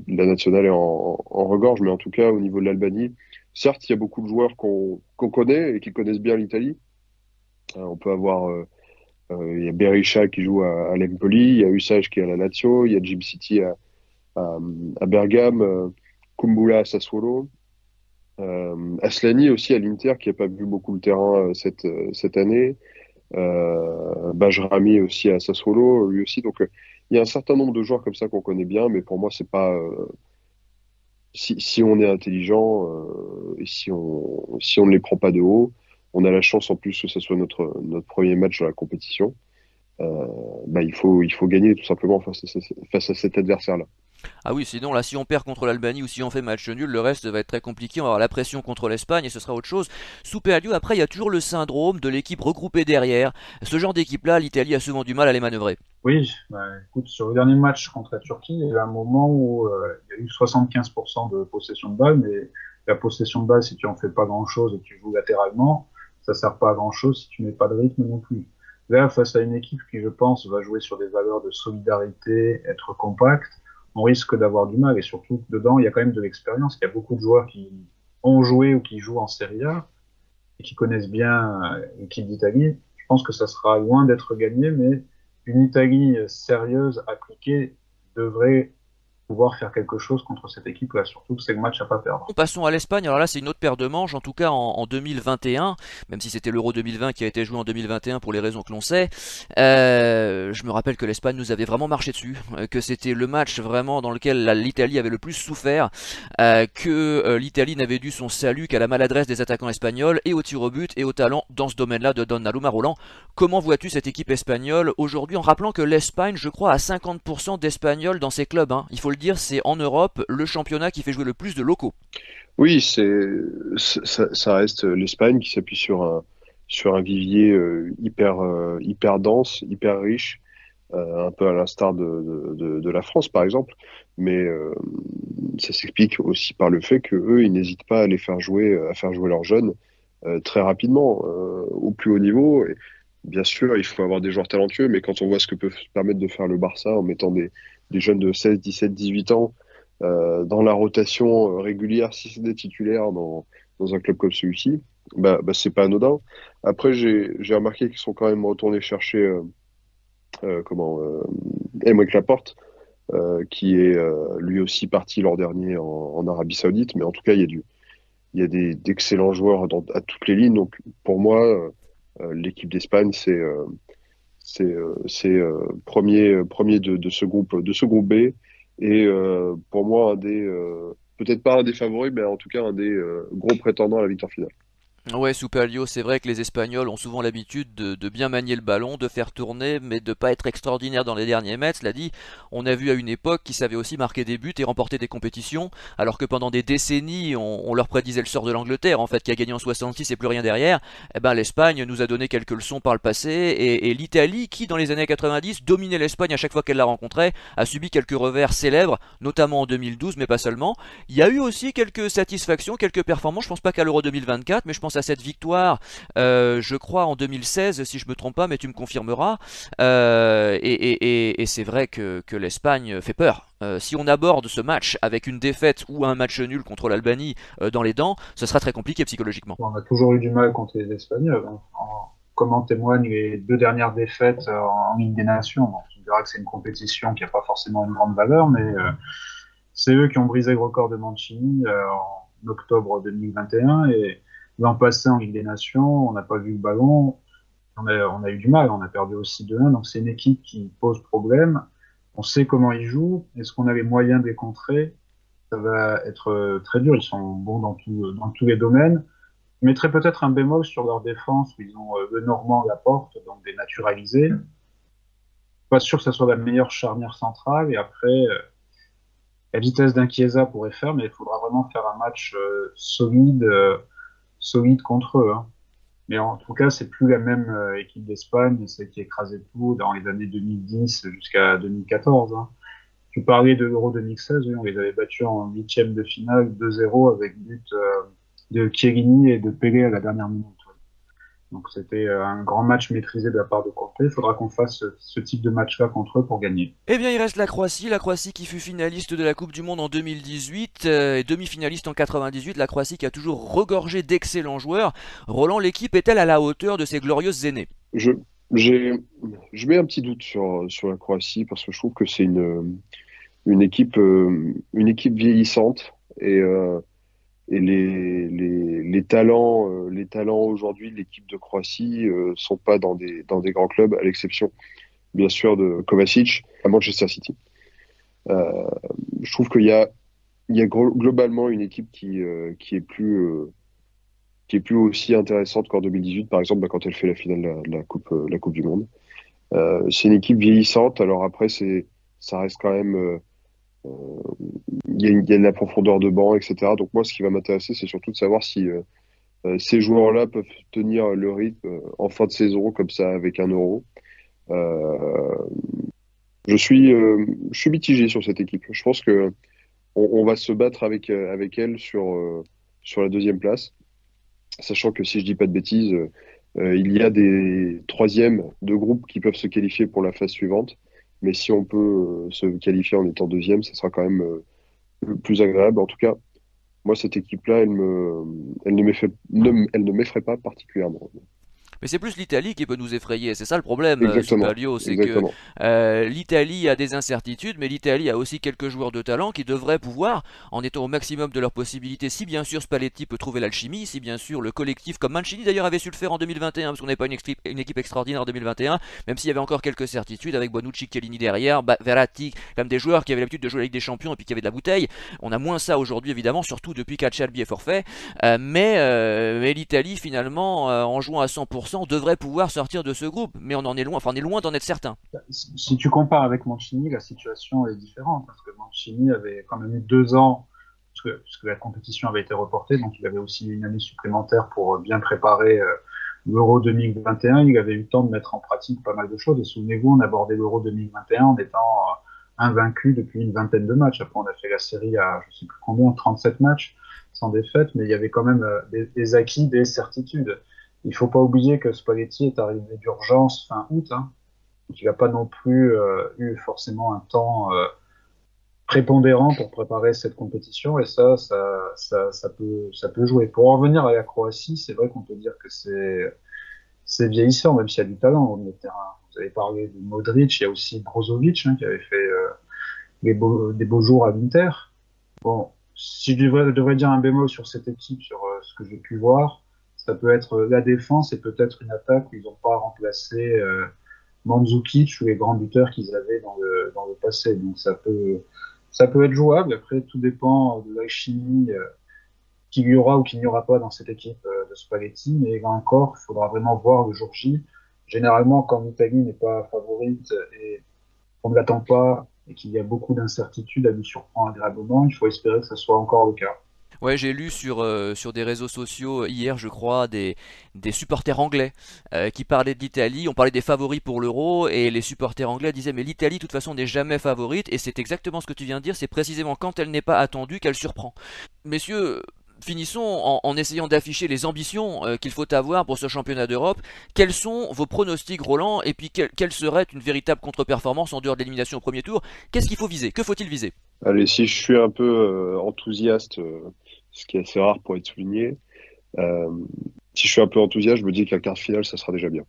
la nationale est en regorge, mais en tout cas, au niveau de l'Albanie, certes, il y a beaucoup de joueurs qu'on connaît et qui connaissent bien l'Italie. On peut avoir, il y a Berisha qui joue à l'Empoli, il y a Usage qui est à la Lazio, il y a Jim City à, à Bergame, Kumbula à Sassuolo. Aslani aussi à l'Inter qui n'a pas vu beaucoup le terrain cette année. Bajrami aussi à Sassuolo, lui aussi. Donc il y a un certain nombre de joueurs comme ça qu'on connaît bien, mais pour moi c'est pas si on est intelligent et si on ne les prend pas de haut, on a la chance en plus que ce soit notre premier match dans la compétition. Bah, il faut gagner tout simplement face à cet adversaire-là. Ah oui, sinon là, si on perd contre l'Albanie ou si on fait match nul, le reste va être très compliqué. On va avoir la pression contre l'Espagne et ce sera autre chose. Sous Pelliot, après, il y a toujours le syndrome de l'équipe regroupée derrière. Ce genre d'équipe-là, l'Italie a souvent du mal à les manœuvrer. Oui, bah, écoute, sur le dernier match contre la Turquie, il y a eu un moment où il y a eu 75% de possession de balle, mais la possession de balle, si tu en fais pas grand-chose et que tu joues latéralement, ça sert pas à grand-chose si tu mets pas de rythme non plus. Là, face à une équipe qui, je pense, va jouer sur des valeurs de solidarité, être compacte, on risque d'avoir du mal. Et surtout, que dedans, il y a quand même de l'expérience. Il y a beaucoup de joueurs qui ont joué ou qui jouent en Serie A et qui connaissent bien l'équipe d'Italie. Je pense que ça sera loin d'être gagné, mais une Italie sérieuse, appliquée, devrait pouvoir faire quelque chose contre cette équipe-là, surtout que c'est le match à pas perdre. Passons à l'Espagne. Alors là, c'est une autre paire de manches, en tout cas en 2021, même si c'était l'Euro 2020 qui a été joué en 2021 pour les raisons que l'on sait. Je me rappelle que l'Espagne nous avait vraiment marché dessus, que c'était le match vraiment dans lequel l'Italie avait le plus souffert, que l'Italie n'avait dû son salut qu'à la maladresse des attaquants espagnols et au tir au but et au talent dans ce domaine-là de Donnarumma. Roland, comment vois-tu cette équipe espagnole aujourd'hui, en rappelant que l'Espagne, je crois, a 50% d'Espagnols dans ses clubs, hein. Il faut le dire, c'est en Europe le championnat qui fait jouer le plus de locaux. Oui, ça reste l'Espagne qui s'appuie sur un vivier hyper dense, hyper riche, un peu à l'instar de la France par exemple, mais ça s'explique aussi par le fait que eux, ils n'hésitent pas à faire jouer leurs jeunes très rapidement au plus haut niveau. Et bien sûr, il faut avoir des joueurs talentueux, mais quand on voit ce que peut se permettre de faire le Barça en mettant des jeunes de 16, 17, 18 ans dans la rotation régulière, si c'est des titulaires dans un club comme celui-ci, bah c'est pas anodin. Après, j'ai remarqué qu'ils sont quand même retournés chercher Aymeric Laporte, qui est lui aussi parti l'an dernier en Arabie Saoudite, mais en tout cas, il y a d'excellents joueurs à toutes les lignes. Donc, pour moi, l'équipe d'Espagne, c'est premier de ce groupe B. Et pour moi, peut-être pas un des favoris, mais en tout cas un des gros prétendants à la victoire finale. Ouais, sous Palio, c'est vrai que les Espagnols ont souvent l'habitude de bien manier le ballon, de faire tourner, mais de pas être extraordinaire dans les derniers mètres. Cela dit, on a vu à une époque qu'ils savaient aussi marquer des buts et remporter des compétitions, alors que pendant des décennies, on leur prédisait le sort de l'Angleterre, en fait, qui a gagné en 66 et plus rien derrière. Eh ben, l'Espagne nous a donné quelques leçons par le passé, et l'Italie, qui dans les années 90 dominait l'Espagne à chaque fois qu'elle la rencontrait, a subi quelques revers célèbres, notamment en 2012, mais pas seulement. Il y a eu aussi quelques satisfactions, quelques performances. Je pense pas qu'à l'Euro 2024, mais je pense à cette victoire, je crois en 2016, si je me trompe pas, mais tu me confirmeras. Et c'est vrai que l'Espagne fait peur. Si on aborde ce match avec une défaite ou un match nul contre l'Albanie dans les dents, ce sera très compliqué psychologiquement. On a toujours eu du mal contre les Espagnols, hein. Comme en témoignent les deux dernières défaites en Ligue des Nations. Bon, tu verras que c'est une compétition qui n'a pas forcément une grande valeur, mais c'est eux qui ont brisé le record de Mancini en octobre 2021. Et l'an passé en Ligue des Nations, on n'a pas vu le ballon. On a eu du mal, on a perdu aussi 2-1. Donc c'est une équipe qui pose problème. On sait comment ils jouent. Est-ce qu'on a les moyens de les contrer? Ça va être très dur. Ils sont bons dans tous les domaines. Je mettrais peut-être un bémol sur leur défense où ils ont le Normand à la porte, donc dénaturalisé. Pas sûr que ce soit la meilleure charnière centrale. Et après, la vitesse d'un Chiesa pourrait faire, mais il faudra vraiment faire un match solide contre eux, hein. Mais en tout cas, c'est plus la même équipe d'Espagne, celle qui écrasait tout dans les années 2010 jusqu'à 2014, hein. Tu parlais de l'Euro 2016, oui, on les avait battus en huitième de finale 2-0 avec but de Chiellini et de Pelé à la dernière minute, ouais. Donc c'était un grand match maîtrisé de la part de Conte. Il faudra qu'on fasse ce type de match-là contre eux pour gagner. Eh bien, il reste la Croatie qui fut finaliste de la Coupe du Monde en 2018 et demi-finaliste en 98. La Croatie qui a toujours regorgé d'excellents joueurs. Roland, l'équipe est-elle à la hauteur de ses glorieuses aînées? Je, j'ai, je mets un petit doute sur la Croatie parce que je trouve que c'est une équipe vieillissante et les talents aujourd'hui de l'équipe de Croatie sont pas dans des grands clubs, à l'exception bien sûr de Kovacic à Manchester City. Euh, je trouve il y a globalement une équipe qui est plus aussi intéressante qu'en 2018, par exemple, bah, quand elle fait la finale la Coupe du Monde. C'est une équipe vieillissante. Alors après, ça reste quand même, il y a de la profondeur de banc, etc. Donc moi, ce qui va m'intéresser, c'est surtout de savoir si ces joueurs-là peuvent tenir le rythme en fin de saison, comme ça, avec un Euro. Euh, je suis mitigé sur cette équipe. Je pense que on va se battre avec elle sur la deuxième place, sachant que si je dis pas de bêtises, il y a des troisièmes de groupe qui peuvent se qualifier pour la phase suivante. Mais si on peut se qualifier en étant deuxième, ça sera quand même le plus agréable. En tout cas, moi, cette équipe-là, elle ne m'effraie pas particulièrement. Mais c'est plus l'Italie qui peut nous effrayer. C'est ça le problème, Exactement, Superlio, c'est que exactement. l'Italie a des incertitudes, mais l'Italie a aussi quelques joueurs de talent qui devraient pouvoir, en étant au maximum de leurs possibilités, si bien sûr Spalletti peut trouver l'alchimie, si bien sûr le collectif, comme Mancini d'ailleurs avait su le faire en 2021, parce qu'on n'avait pas une équipe extraordinaire en 2021, même s'il y avait encore quelques certitudes avec Bonucci, Chiellini derrière, Verratti, comme des joueurs qui avaient l'habitude de jouer la Ligue des Champions et puis qui avaient de la bouteille. On a moins ça aujourd'hui évidemment, surtout depuis qu'Acerbi est forfait. Mais l'Italie finalement, en jouant à 100%, devrait pouvoir sortir de ce groupe. Mais on en est loin, enfin on est loin d'en être certain. Si tu compares avec Mancini, la situation est différente parce que Mancini avait quand même eu 2 ans, parce que la compétition avait été reportée, donc il avait aussi une année supplémentaire pour bien préparer l'Euro 2021. Il avait eu le temps de mettre en pratique pas mal de choses. Et souvenez-vous, on abordait l'Euro 2021 en étant invaincu depuis une vingtaine de matchs. Après, on a fait la série à, je sais plus combien, 37 matchs sans défaite, mais il y avait quand même des acquis, des certitudes. Il faut pas oublier que Spalletti est arrivé d'urgence fin août, hein. Donc, il n'a pas non plus eu forcément un temps prépondérant pour préparer cette compétition, et ça peut jouer. Pour en revenir à la Croatie, c'est vrai qu'on peut dire que c'est vieillissant, même s'il y a du talent au milieu de terrain. Vous avez parlé de Modric, il y a aussi Brozovic, hein, qui avait fait des beaux jours à l'Inter. Bon, si je devrais dire un bémol sur cette équipe, sur ce que j'ai pu voir, ça peut être la défense et peut-être une attaque où ils n'ont pas remplacé Mandzukic ou les grands buteurs qu'ils avaient dans le passé. Donc ça peut être jouable. Après, tout dépend de la chimie qu'il y aura ou qu'il n'y aura pas dans cette équipe de Spalletti, mais là encore, il faudra vraiment voir le jour J. Généralement, quand l'Italie n'est pas favorite et qu'on ne l'attend pas et qu'il y a beaucoup d'incertitudes, elle nous surprend agréablement. Il faut espérer que ce soit encore le cas. Ouais, j'ai lu sur des réseaux sociaux hier, je crois, des supporters anglais qui parlaient de l'Italie. On parlait des favoris pour l'Euro et les supporters anglais disaient mais l'Italie, de toute façon, n'est jamais favorite. Et c'est exactement ce que tu viens de dire. C'est précisément quand elle n'est pas attendue qu'elle surprend. Messieurs, finissons en essayant d'afficher les ambitions qu'il faut avoir pour ce championnat d'Europe. Quels sont vos pronostics, Roland? Et puis, quelle serait une véritable contre-performance en dehors de l'élimination au premier tour? Qu'est-ce qu'il faut viser? Que faut-il viser? Allez, si je suis un peu enthousiaste, ce qui est assez rare pour être souligné, euh, si je suis un peu enthousiaste, je me dis que la quart finale, ça sera déjà bien.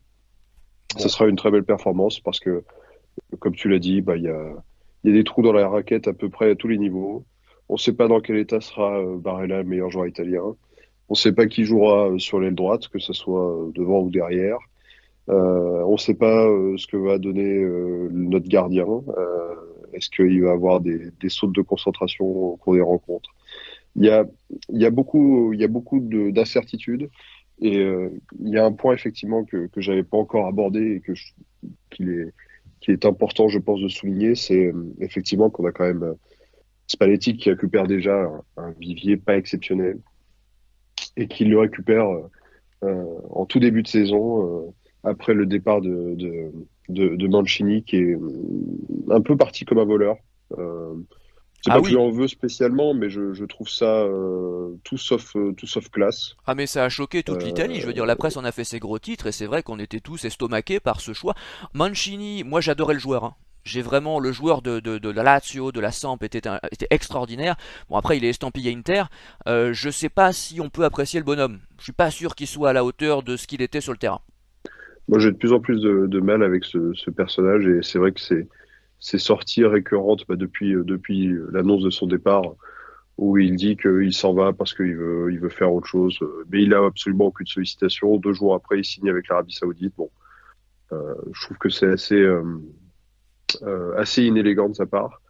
Ça Bon. sera une très belle performance parce que, comme tu l'as dit, bah, il y a des trous dans la raquette à peu près à tous les niveaux. On ne sait pas dans quel état sera Barella, le meilleur joueur italien. On ne sait pas qui jouera sur l'aile droite, que ce soit devant ou derrière. On ne sait pas ce que va donner notre gardien. Est-ce qu'il va avoir des sautes de concentration au cours des rencontres? Il y a, il y a beaucoup d'incertitudes. Et il y a un point effectivement que j'avais pas encore abordé et qu'il est, qui est important, je pense, de souligner, c'est effectivement qu'on a quand même Spalletti qui récupère déjà un vivier pas exceptionnel et qui le récupère en tout début de saison après le départ de Mancini qui est un peu parti comme un voleur. Euh, c'est Ah pas que je oui. lui en veux spécialement, mais je trouve ça tout sauf classe. Ah mais ça a choqué toute l'Italie, je veux dire, Euh, la presse en a fait ses gros titres et c'est vrai qu'on était tous estomaqués par ce choix. Mancini, moi j'adorais le joueur, hein. J'ai vraiment le joueur de la Lazio, de la Samp était extraordinaire. Bon après il est estampillé Inter. Je sais pas si on peut apprécier le bonhomme. Je suis pas sûr qu'il soit à la hauteur de ce qu'il était sur le terrain. Moi, j'ai de plus en plus de mal avec ce personnage et c'est vrai que c'est sorties récurrentes bah, depuis l'annonce de son départ où il dit qu'il s'en va parce il veut faire autre chose. Mais il a absolument aucune sollicitation. 2 jours après, il signe avec l'Arabie Saoudite. Bon, je trouve que c'est assez inélégant de sa part.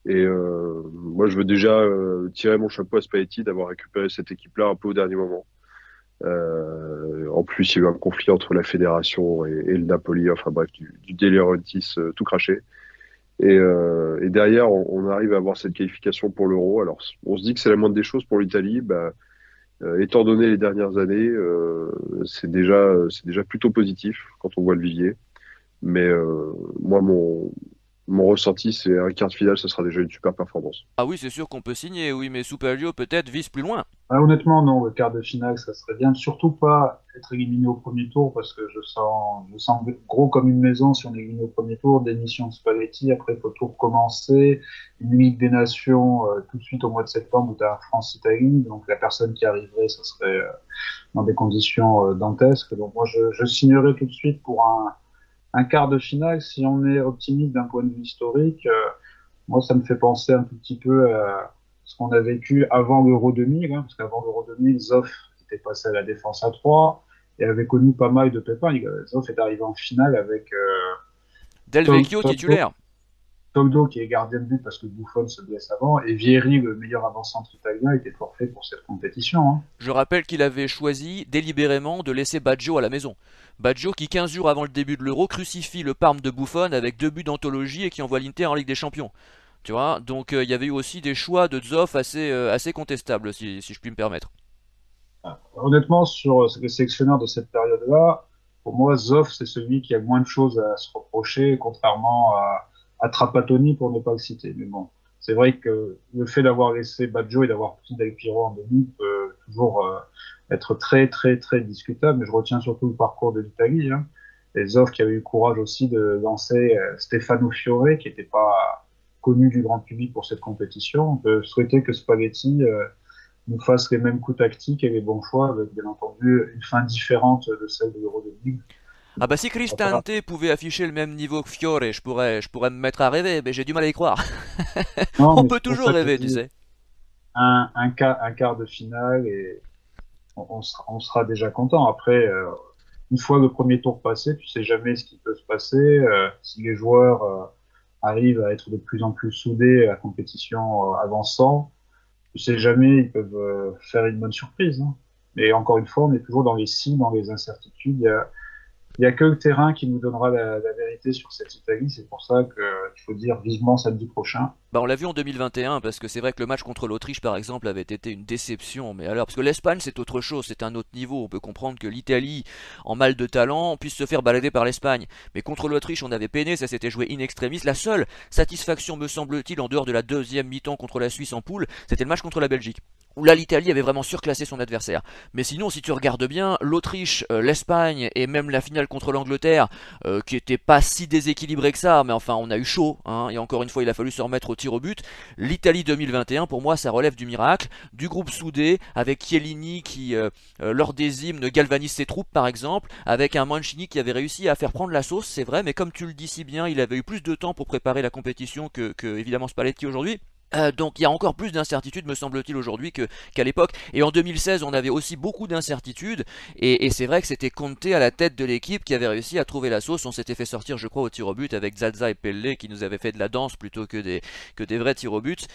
Et moi, je veux déjà tirer mon chapeau à Spalletti d'avoir récupéré cette équipe-là un peu au dernier moment. En plus, il y a eu un conflit entre la fédération et le Napoli. Enfin bref, du De Laurentiis tout craché. Et derrière, on arrive à avoir cette qualification pour l'Euro. Alors, on se dit que c'est la moindre des choses pour l'Italie. Bah, étant donné les dernières années, c'est déjà plutôt positif quand on voit le vivier. Mais moi, mon ressenti, c'est un quart de finale, ce sera déjà une super performance. Ah oui c'est sûr qu'on peut signer, oui mais Superlio peut-être vise plus loin. Ah, honnêtement, non, le quart de finale, ça serait bien. Surtout pas être éliminé au premier tour parce que je sens gros comme une maison si on est éliminé au premier tour. Démission de Spalletti, après il faut tout recommencer. Une Ligue des Nations tout de suite au mois de septembre où tu as France-Italie. Donc la personne qui arriverait, ça serait dans des conditions dantesques. Donc moi, je signerais tout de suite pour un quart de finale. Si on est optimiste d'un point de vue historique, moi, ça me fait penser un tout petit peu à ce qu'on a vécu avant l'Euro 2000, hein, parce qu'avant l'Euro 2000, Zoff était passé à la défense à 3 et avait connu pas mal de pépins. Zoff est arrivé en finale avec Del Vecchio Toldo, titulaire. Toldo, qui est gardien de but parce que Buffon se blesse avant, et Vieri, le meilleur avant-centre italien, était forfait pour cette compétition. Hein. Je rappelle qu'il avait choisi délibérément de laisser Baggio à la maison. Baggio qui 15 jours avant le début de l'Euro crucifie le Parme de Buffon avec 2 buts d'anthologie et qui envoie l'Inter en Ligue des Champions. Tu vois, donc il y avait eu aussi des choix de Zoff assez contestables si je puis me permettre. Honnêtement, sur le sélectionneur de cette période-là, pour moi, Zoff, c'est celui qui a le moins de choses à se reprocher, contrairement à Trapattoni, pour ne pas le citer. Mais bon, c'est vrai que le fait d'avoir laissé Baggio et d'avoir pris Del Piero en demi peut toujours être très, très, très discutable. Mais je retiens surtout le parcours de l'Italie. Hein. Et Zoff qui avait eu le courage aussi de lancer Stefano Fiore, qui n'était pas connu du grand public pour cette compétition. On peut souhaiter que Spalletti nous fasse les mêmes coups tactiques et les bons choix, avec bien entendu une fin différente de celle de l'Euro 2000. Ah bah si Voilà. Cristante pouvait afficher le même niveau que Fiore, je pourrais me mettre à rêver, mais j'ai du mal à y croire. Non, On mais peut c'est pour toujours ça que je rêver, tu dis sais. un quart de finale et on sera déjà content. Après, une fois le premier tour passé, tu sais jamais ce qui peut se passer. Si les joueurs arrivent à être de plus en plus soudés à la compétition avançant, tu sais jamais, ils peuvent faire une bonne surprise. Hein. Mais encore une fois, on est toujours dans les si, dans les incertitudes. Il y a que le terrain qui nous donnera la vérité sur cette Italie. C'est pour ça qu'il faut dire vivement samedi prochain. Bah, on l'a vu en 2021 parce que c'est vrai que le match contre l'Autriche par exemple avait été une déception, mais alors parce que l'Espagne c'est autre chose, c'est un autre niveau, on peut comprendre que l'Italie en mal de talent puisse se faire balader par l'Espagne, mais contre l'Autriche on avait peiné, ça s'était joué in extremis, la seule satisfaction me semble-t-il en dehors de la deuxième mi-temps contre la Suisse en poule, c'était le match contre la Belgique où là l'Italie avait vraiment surclassé son adversaire. Mais sinon, si tu regardes bien, l'Autriche, l'Espagne et même la finale contre l'Angleterre, qui était pas si déséquilibrée que ça, mais enfin on a eu chaud, hein, et encore une fois il a fallu se remettre au tir au but. L'Italie 2021, pour moi, ça relève du miracle, du groupe soudé, avec Chiellini qui, lors des hymnes, galvanise ses troupes par exemple, avec un Mancini qui avait réussi à faire prendre la sauce, c'est vrai, mais comme tu le dis si bien, il avait eu plus de temps pour préparer la compétition que évidemment Spalletti aujourd'hui. Donc il y a encore plus d'incertitudes me semble-t-il aujourd'hui qu'à l'époque. Et en 2016 on avait aussi beaucoup d'incertitudes et c'est vrai que c'était Conte à la tête de l'équipe qui avait réussi à trouver la sauce. On s'était fait sortir je crois au tir au but avec Zaza et Pellè qui nous avaient fait de la danse plutôt que des vrais tirs au but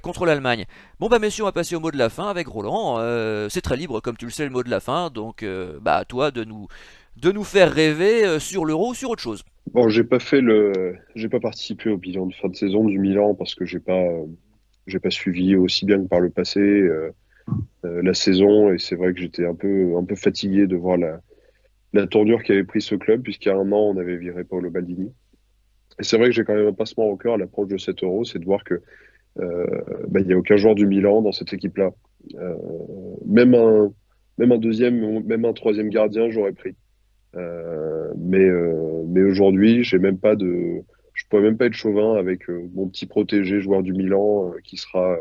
contre l'Allemagne. Bon bah messieurs on va passer au mot de la fin avec Roland. C'est très libre comme tu le sais le mot de la fin. Donc bah à toi de nous faire rêver sur l'Euro ou sur autre chose. Bon, j'ai pas participé au bilan de fin de saison du Milan parce que j'ai pas suivi aussi bien que par le passé la saison et c'est vrai que j'étais un peu fatigué de voir la tournure qu'avait pris ce club puisqu'il y a un an on avait viré Paolo Maldini. Et c'est vrai que j'ai quand même un passement au cœur à l'approche de cet Euro, c'est de voir que il y a aucun joueur du Milan dans cette équipe-là. Euh, même même un deuxième, même un troisième gardien, j'aurais pris. Mais aujourd'hui, je pourrais même pas être chauvin avec mon petit protégé joueur du Milan qui sera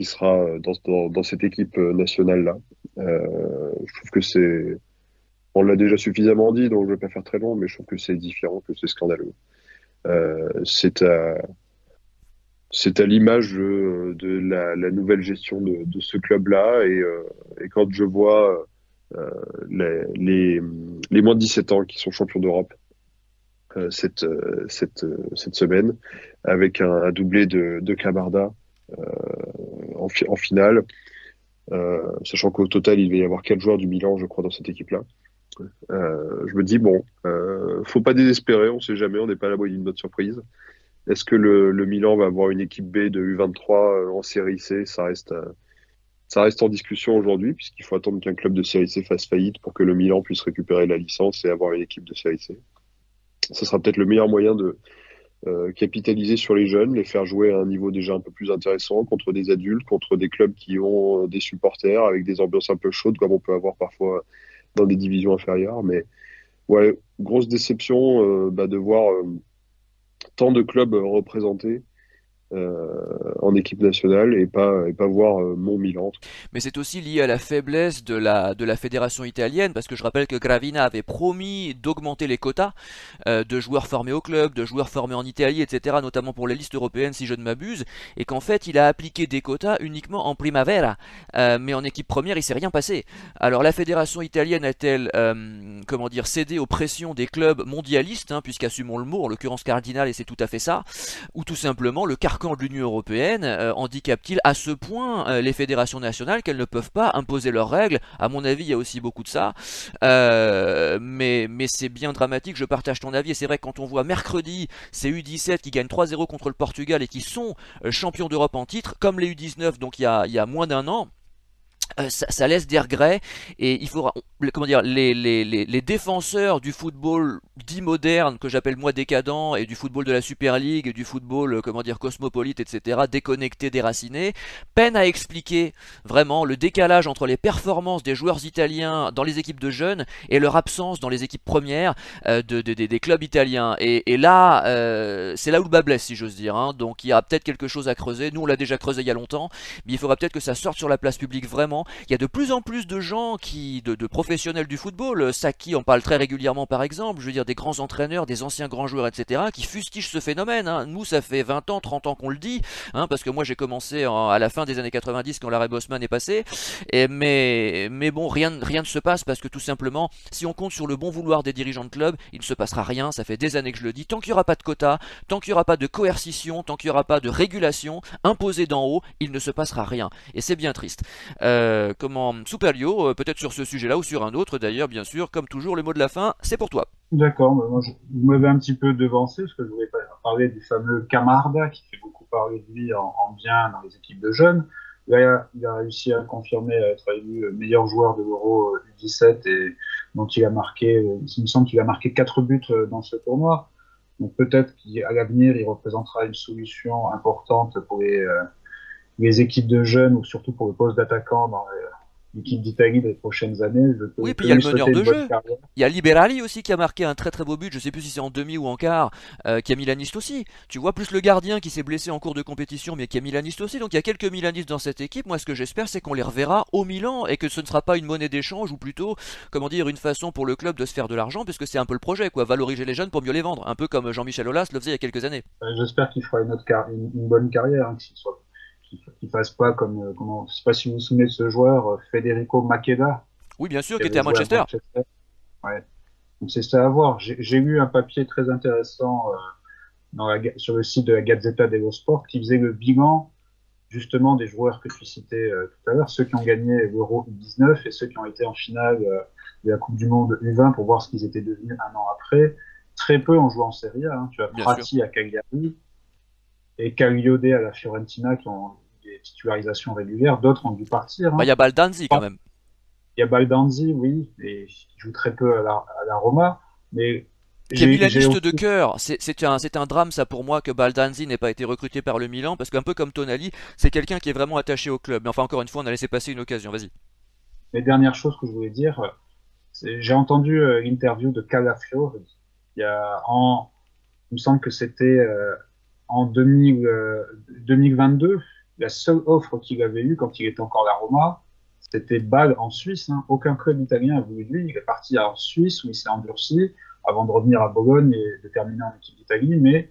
dans cette équipe nationale-là. Je trouve que on l'a déjà suffisamment dit, donc je vais pas faire très long, mais je trouve que c'est différent, que c'est scandaleux. Euh, c'est à, c'est à l'image de la nouvelle gestion de ce club-là, et quand je vois euh, les, les, les moins de 17 ans qui sont champions d'Europe cette semaine, avec un doublé de Camarda en finale, sachant qu'au total, il va y avoir 4 joueurs du Milan, je crois, dans cette équipe-là. Je me dis, bon, faut pas désespérer, on sait jamais, on n'est pas à l'abri d'une bonne surprise. Est-ce que le Milan va avoir une équipe B de U23 en série C? Ça reste en discussion aujourd'hui, puisqu'il faut attendre qu'un club de série C fasse faillite pour que le Milan puisse récupérer la licence et avoir une équipe de série C. Ça sera peut-être le meilleur moyen de capitaliser sur les jeunes, les faire jouer à un niveau déjà un peu plus intéressant contre des adultes, contre des clubs qui ont des supporters avec des ambiances un peu chaudes, comme on peut avoir parfois dans des divisions inférieures. Mais ouais, grosse déception de voir tant de clubs représentés en équipe nationale et pas voir mon Milan. Mais c'est aussi lié à la faiblesse de la fédération italienne, parce que je rappelle que Gravina avait promis d'augmenter les quotas de joueurs formés au club, de joueurs formés en Italie, etc., notamment pour les listes européennes si je ne m'abuse, et qu'en fait il a appliqué des quotas uniquement en primavera, mais en équipe première il s'est rien passé. Alors la fédération italienne a-t-elle comment dire, cédé aux pressions des clubs mondialistes, hein, puisqu'assumons le mot, en l'occurrence Cardinal, et c'est tout à fait ça, ou tout simplement le carcan de l'Union européenne handicape-t-il à ce point les fédérations nationales qu'elles ne peuvent pas imposer leurs règles? À mon avis, il y a aussi beaucoup de ça. Mais c'est bien dramatique, je partage ton avis. Et c'est vrai que quand on voit mercredi ces U17 qui gagnent 3-0 contre le Portugal et qui sont champions d'Europe en titre, comme les U19, donc il y a moins d'un an, ça laisse des regrets et il faudra, comment dire, les défenseurs du football dit moderne, que j'appelle moi décadent, et du football de la Super League, et du football, comment dire, cosmopolite, etc., déconnecté, déraciné, peinent à expliquer vraiment le décalage entre les performances des joueurs italiens dans les équipes de jeunes et leur absence dans les équipes premières des clubs italiens. Et là, c'est là où le bas blesse, si j'ose dire, hein. Donc il y a peut-être quelque chose à creuser. Nous, on l'a déjà creusé il y a longtemps, mais il faudra peut-être que ça sorte sur la place publique vraiment. Il y a de plus en plus de gens de professionnels du football, Saki en parle très régulièrement par exemple, je veux dire des grands entraîneurs, des anciens grands joueurs, etc., qui fustigent ce phénomène, hein. Nous, ça fait 20 ans, 30 ans qu'on le dit, hein, parce que moi j'ai commencé à la fin des années 90 quand l'arrêt Bosman est passé, mais bon, rien ne se passe parce que tout simplement, si on compte sur le bon vouloir des dirigeants de club, il ne se passera rien, ça fait des années que je le dis, tant qu'il n'y aura pas de quotas, tant qu'il n'y aura pas de coercition, tant qu'il n'y aura pas de régulation imposée d'en haut, il ne se passera rien, et c'est bien triste. comment Superlio, peut-être sur ce sujet-là ou sur un autre d'ailleurs, bien sûr. Comme toujours, le mot de la fin, c'est pour toi. D'accord, mais moi, vous m'avez un petit peu devancé parce que je voulais parler du fameux Camarda qui fait beaucoup parler de lui en bien dans les équipes de jeunes. Là, il a réussi à confirmer à être élu meilleur joueur de l'Euro U17 et dont il a marqué, il me semble qu'il a marqué 4 buts dans ce tournoi. Donc peut-être qu'à l'avenir, il représentera une solution importante pour les équipes de jeunes ou surtout pour le poste d'attaquant dans l'équipe d'Italie des prochaines années. Je Oui, peux puis que il y a lui le meneur souhaiter de une bonne jeu. carrière. Il y a Liberali aussi qui a marqué un très très beau but, je sais plus si c'est en demi ou en quart, qui est milaniste aussi. Tu vois, plus le gardien qui s'est blessé en cours de compétition, mais qui est milaniste aussi. Donc il y a quelques milanistes dans cette équipe. Moi, ce que j'espère, c'est qu'on les reverra au Milan et que ce ne sera pas une monnaie d'échange ou plutôt, comment dire, une façon pour le club de se faire de l'argent, puisque c'est un peu le projet, quoi. Valoriser les jeunes pour mieux les vendre. Un peu comme Jean-Michel Aulas le faisait il y a quelques années. J'espère qu'il fera une bonne carrière, hein, qu'il fasse pas comme, je sais pas si vous vous souvenez de ce joueur, Federico Maqueda, Oui, bien sûr, qui qui était avait à joué à Manchester. Manchester. Ouais. Donc c'est ça à voir. J'ai lu un papier très intéressant sur le site de la Gazzetta dello Sport qui faisait le bilan justement des joueurs que tu citais tout à l'heure, ceux qui ont gagné l'Euro U19 et ceux qui ont été en finale de la Coupe du Monde U20 pour voir ce qu'ils étaient devenus un an après. Très peu ont joué en Serie A, hein. Tu as Bien sûr. Prati à Cagliari et Cagliode à la Fiorentina qui ont des titularisations régulières. D'autres ont dû partir, Bah, il hein. y a Baldanzi quand même. Il y a Baldanzi, oui, et il joue très peu à la Roma, mais Qui est j'ai milaniste de aussi cœur. C'est un drame ça pour moi que Baldanzi n'ait pas été recruté par le Milan, parce qu'un peu comme Tonali, c'est quelqu'un qui est vraiment attaché au club. Mais enfin, encore une fois, on a laissé passer une occasion. Vas-y. les dernières choses que je voulais dire. J'ai entendu l'interview de Calafiori. Il me semble que c'était en 2022. La seule offre qu'il avait eue quand il était encore à la Roma, c'était Bâle en Suisse, hein. Aucun club italien n'a voulu de lui. Il est parti en Suisse où il s'est endurci avant de revenir à Bologne et de terminer en équipe d'Italie. Mais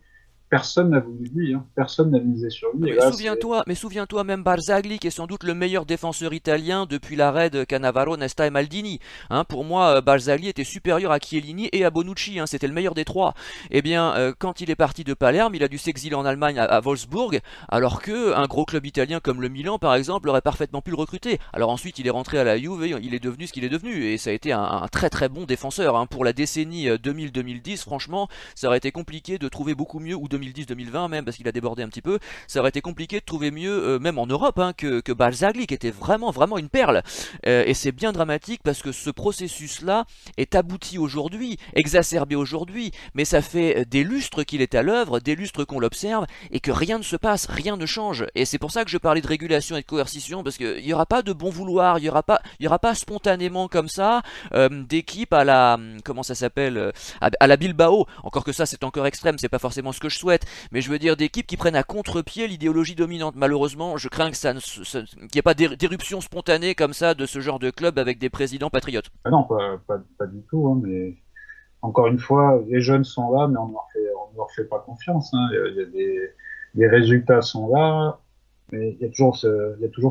personne n'a voulu de lui, hein. Personne n'a misé sur Non, lui. Et là, c'est mais souviens-toi même Barzagli, qui est sans doute le meilleur défenseur italien depuis l'arrêt de Cannavaro, Nesta et Maldini. Hein, pour moi, Barzagli était supérieur à Chiellini et à Bonucci. Hein, c'était le meilleur des trois. Eh bien, quand il est parti de Palerme, il a dû s'exiler en Allemagne à Wolfsburg, alors que un gros club italien comme le Milan, par exemple, aurait parfaitement pu le recruter. Alors ensuite, il est rentré à la Juve, et il est devenu ce qu'il est devenu, et ça a été un très très bon défenseur. Hein. Pour la décennie 2000-2010, franchement, ça aurait été compliqué de trouver beaucoup mieux, ou 2010-2020 même, parce qu'il a débordé un petit peu. Ça aurait été compliqué de trouver mieux, même en Europe, hein, que Barzagli, qui était vraiment, vraiment une perle. Et c'est bien dramatique parce que ce processus-là est abouti aujourd'hui, exacerbé aujourd'hui, mais ça fait des lustres qu'il est à l'œuvre, des lustres qu'on l'observe, et que rien ne se passe, rien ne change. Et c'est pour ça que je parlais de régulation et de coercition, parce qu'il n'y aura pas de bon vouloir, il y aura pas spontanément comme ça d'équipe à la, comment ça s'appelle, à la Bilbao. Encore que ça, c'est encore extrême, c'est pas forcément ce que je souhaite, mais je veux dire d'équipes qui prennent à contre-pied l'idéologie dominante. Malheureusement, je crains que qu'il n'y ait pas d'éruption spontanée comme ça de ce genre de club avec des présidents patriotes. ah non, pas du tout, hein, mais encore une fois, les jeunes sont là, mais on ne leur fait pas confiance, hein. Il y a les résultats sont là, mais il y a toujours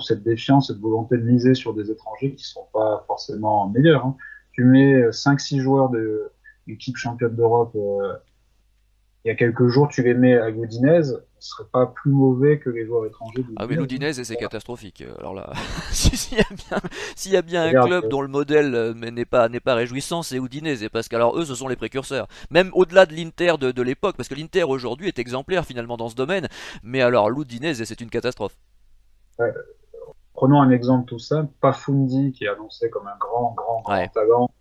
cette défiance, cette volonté de miser sur des étrangers qui sont pas forcément meilleurs, hein. Tu mets 5-6 joueurs de l'équipe championne d'Europe il y a quelques jours, tu les mets à l'Udinese, ce serait pas plus mauvais que les joueurs étrangers de Ah mais l'Udinese, hein. l'Udinese c'est catastrophique. Alors là, s'il y a bien un Regarde, club dont le modèle n'est pas réjouissant, c'est Udinese parce que alors eux ce sont les précurseurs. Même au-delà de l'Inter de l'époque, parce que l'Inter aujourd'hui est exemplaire finalement dans ce domaine. Mais alors l'Udinese c'est une catastrophe. prenons un exemple tout simple, Pafundi, qui est annoncé comme un grand Ouais. talent,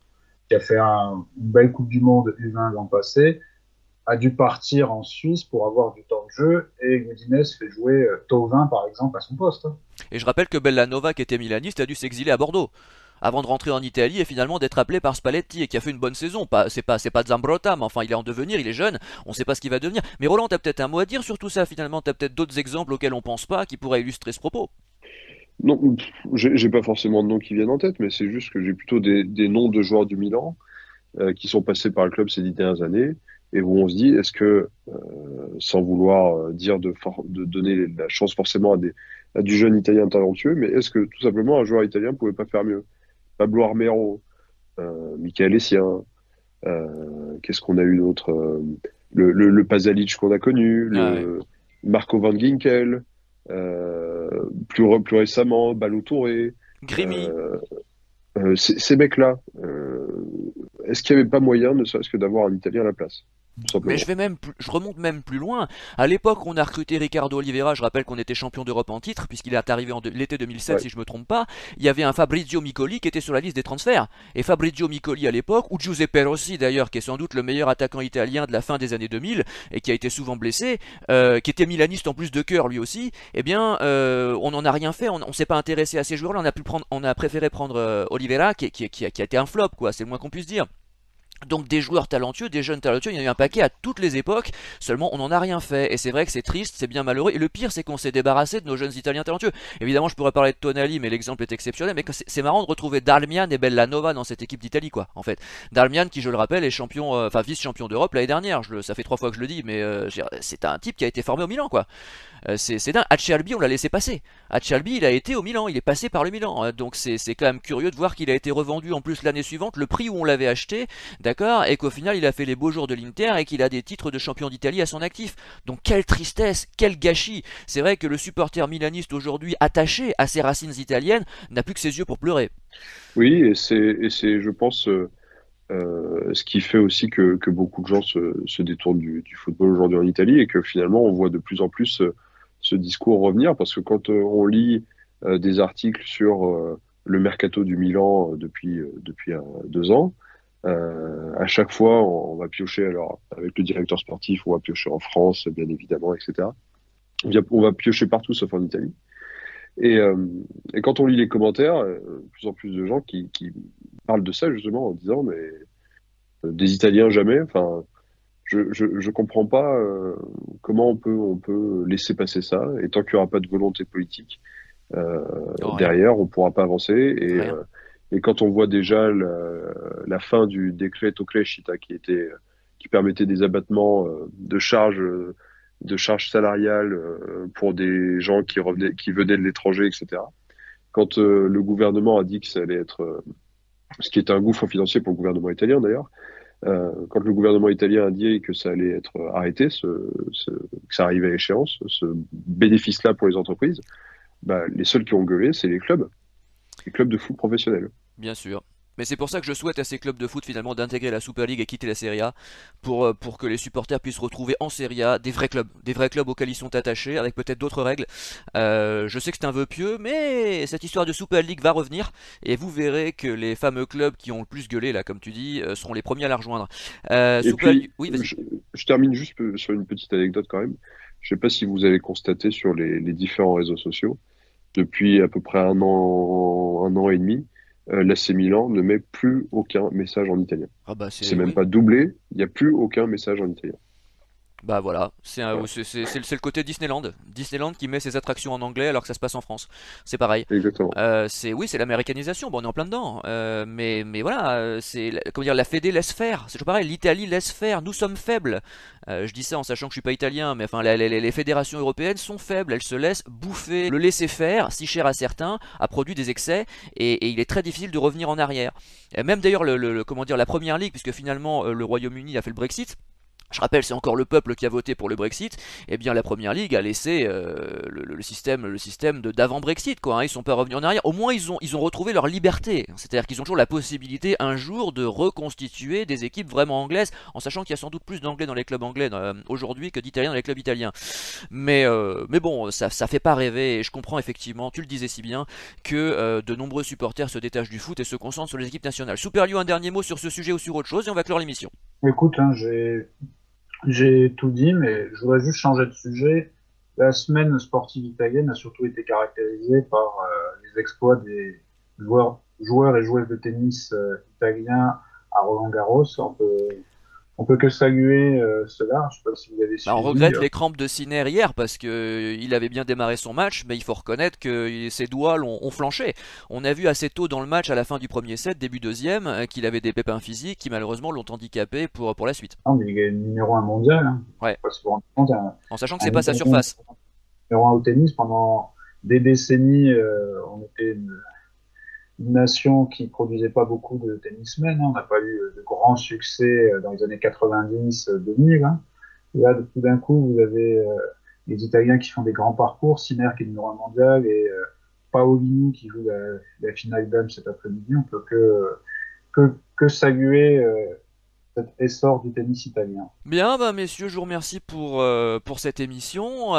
qui a fait une belle Coupe du Monde U20 l'an passé, a dû partir en Suisse pour avoir du temps de jeu, et Udinese fait jouer Thauvin, par exemple, à son poste, hein. Et je rappelle que Bellanova qui était milaniste a dû s'exiler à Bordeaux avant de rentrer en Italie et finalement d'être appelé par Spalletti et qui a fait une bonne saison. C'est pas Zambrotta, mais enfin il est en devenir, il est jeune, on ne sait pas ce qu'il va devenir. Mais Roland, t'as peut-être un mot à dire sur tout ça finalement, t'as peut-être d'autres exemples auxquels on pense pas qui pourraient illustrer ce propos. Non, j'ai pas forcément de noms qui viennent en tête, mais c'est juste que j'ai plutôt des noms de joueurs du Milan qui sont passés par le club ces 10 dernières années et où on se dit, est-ce que, sans vouloir dire de donner la chance forcément à du jeune Italien talentueux, mais est-ce que tout simplement un joueur italien pouvait pas faire mieux? Pablo Armero, Michael Essien, qu'est-ce qu'on a eu d'autre? Le Pasalic qu'on a connu, Ah ouais. le Marco Van Ginkel, plus récemment, Ballo Touré. Grimy. Ces mecs-là, est-ce qu'il n'y avait pas moyen, ne serait-ce que d'avoir un Italien à la place, tout Mais simplement? je remonte même plus loin. À l'époque, on a recruté Ricardo Oliveira. Je rappelle qu'on était champion d'Europe en titre, puisqu'il est arrivé en l'été 2007, Ouais. si je me trompe pas. Il y avait un Fabrizio Micoli qui était sur la liste des transferts. Et Fabrizio Micoli à l'époque, ou Giuseppe Rossi d'ailleurs, qui est sans doute le meilleur attaquant italien de la fin des années 2000 et qui a été souvent blessé, qui était milaniste en plus de cœur lui aussi. Eh bien, on n'en a rien fait. On s'est pas intéressé à ces joueurs-là. On a préféré prendre Oliveira, qui a été un flop, quoi. C'est le moins qu'on puisse dire. Donc des joueurs talentueux, des jeunes talentueux, il y en a eu un paquet à toutes les époques, seulement on n'en a rien fait. Et c'est vrai que c'est triste, c'est bien malheureux. Et le pire, c'est qu'on s'est débarrassé de nos jeunes Italiens talentueux. Évidemment, je pourrais parler de Tonali, mais l'exemple est exceptionnel. Mais c'est marrant de retrouver Darmian et Bellanova dans cette équipe d'Italie, quoi, en fait. Darmian, qui je le rappelle, est champion, enfin vice-champion d'Europe l'année dernière. Ça fait 3 fois que je le dis, mais c'est un type qui a été formé au Milan, quoi. C'est dingue. Acerbi, on l'a laissé passer. Acerbi, il a été au Milan, il est passé par le Milan. Donc c'est quand même curieux de voir qu'il a été revendu en plus l'année suivante, le prix où on l'avait acheté, d'accord, et qu'au final il a fait les beaux jours de l'Inter et qu'il a des titres de champion d'Italie à son actif. Donc quelle tristesse, quel gâchis. C'est vrai que le supporter milaniste aujourd'hui attaché à ses racines italiennes n'a plus que ses yeux pour pleurer. Oui, et c'est, je pense, ce qui fait aussi que beaucoup de gens se détournent du football aujourd'hui en Italie et que finalement on voit de plus en plus ce discours revenir parce que quand on lit des articles sur le mercato du Milan depuis 2 ans, à chaque fois on va piocher alors avec le directeur sportif, on va piocher en France bien évidemment, etc. On va piocher partout sauf en Italie. Et, euh, et quand on lit les commentaires, de plus en plus de gens qui parlent de ça justement en disant mais des Italiens jamais. Enfin, je comprends pas comment on peut laisser passer ça. Et tant qu'il n'y aura pas de volonté politique Oh, rien, derrière, on pourra pas avancer. rien. Et quand on voit déjà la fin du decreto crescita qui permettait des abattements de charges salariales pour des gens qui venaient de l'étranger, etc. Quand le gouvernement a dit que ça allait être, ce qui est un gouffre financier pour le gouvernement italien d'ailleurs, quand le gouvernement italien a dit que ça allait être arrêté, que ça arrivait à échéance, ce bénéfice-là pour les entreprises, bah, les seuls qui ont gueulé, c'est les clubs de foot professionnels. Bien sûr. Mais c'est pour ça que je souhaite à ces clubs de foot finalement d'intégrer la Super League et quitter la Serie A pour que les supporters puissent retrouver en Serie A des vrais clubs auxquels ils sont attachés, avec peut-être d'autres règles. Je sais que c'est un vœu pieux, mais cette histoire de Super League va revenir et vous verrez que les fameux clubs qui ont le plus gueulé là, comme tu dis, seront les premiers à la rejoindre. Et puis, Oui, vas-y. je termine juste sur une petite anecdote quand même. Je sais pas si vous avez constaté sur les différents réseaux sociaux, depuis à peu près un an et demi, l'AC Milan ne met plus aucun message en italien. Ah bah C'est c'est même oui. pas doublé, il n'y a plus aucun message en italien. Bah voilà, Voilà, c'est le côté Disneyland. Disneyland qui met ses attractions en anglais alors que ça se passe en France. C'est pareil. exactement. Oui, c'est l'américanisation. Bon, on est en plein dedans. Mais voilà, comment dire, la Fédé laisse faire. C'est toujours pareil. L'Italie laisse faire. Nous sommes faibles. Je dis ça en sachant que je suis pas italien, mais enfin, les fédérations européennes sont faibles. Elles se laissent bouffer. Le laisser faire, si cher à certains, a produit des excès et il est très difficile de revenir en arrière. Et même d'ailleurs, comment dire, la première ligue, puisque finalement le Royaume-Uni a fait le Brexit. Je rappelle, c'est encore le peuple qui a voté pour le Brexit. Eh bien, la Première Ligue a laissé le système d'avant Brexit, quoi. Hein. Ils sont pas revenus en arrière. Au moins, ils ont retrouvé leur liberté. C'est-à-dire qu'ils ont toujours la possibilité un jour de reconstituer des équipes vraiment anglaises, en sachant qu'il y a sans doute plus d'anglais dans les clubs anglais aujourd'hui que d'italiens dans les clubs italiens. Mais bon, ça fait pas rêver. Et je comprends effectivement, tu le disais si bien, que de nombreux supporters se détachent du foot et se concentrent sur les équipes nationales. Super Lio, un dernier mot sur ce sujet ou sur autre chose, et on va clore l'émission. Écoute, hein, j'ai tout dit, mais je voudrais juste changer de sujet. La semaine sportive italienne a surtout été caractérisée par les exploits des joueurs et joueuses de tennis italiens à Roland-Garros. On peut que saluer cela. Je ne sais pas si vous avez Bah, on suivi. regrette les crampes de Sinner hier parce que il avait bien démarré son match, mais il faut reconnaître que ses doigts ont flanché. On a vu assez tôt dans le match, à la fin du premier set, début deuxième, qu'il avait des pépins physiques qui malheureusement l'ont handicapé pour la suite. Non, mais il est numéro un mondial. Hein. Ouais, Faut se rendre compte, en sachant que c'est un pas sa Italien surface. numéro un au tennis pendant des décennies. On était une nation qui produisait pas beaucoup de tennismen. Hein. On n'a pas eu de grands succès dans les années 90, 2000. Hein. Et là, tout d'un coup, vous avez les Italiens qui font des grands parcours, Sinner qui est numéro un mondial et Paolini qui joue la finale d'âme cet après-midi, on peut que saluer cet essor du tennis italien. Bien, bah messieurs, je vous remercie pour cette émission.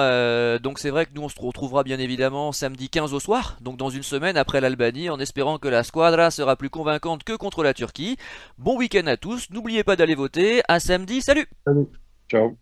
Donc c'est vrai que nous on se retrouvera bien évidemment samedi 15 au soir, donc dans une semaine après l'Albanie, en espérant que la squadra sera plus convaincante que contre la Turquie. Bon week-end à tous, n'oubliez pas d'aller voter. À samedi, salut! Salut. Ciao.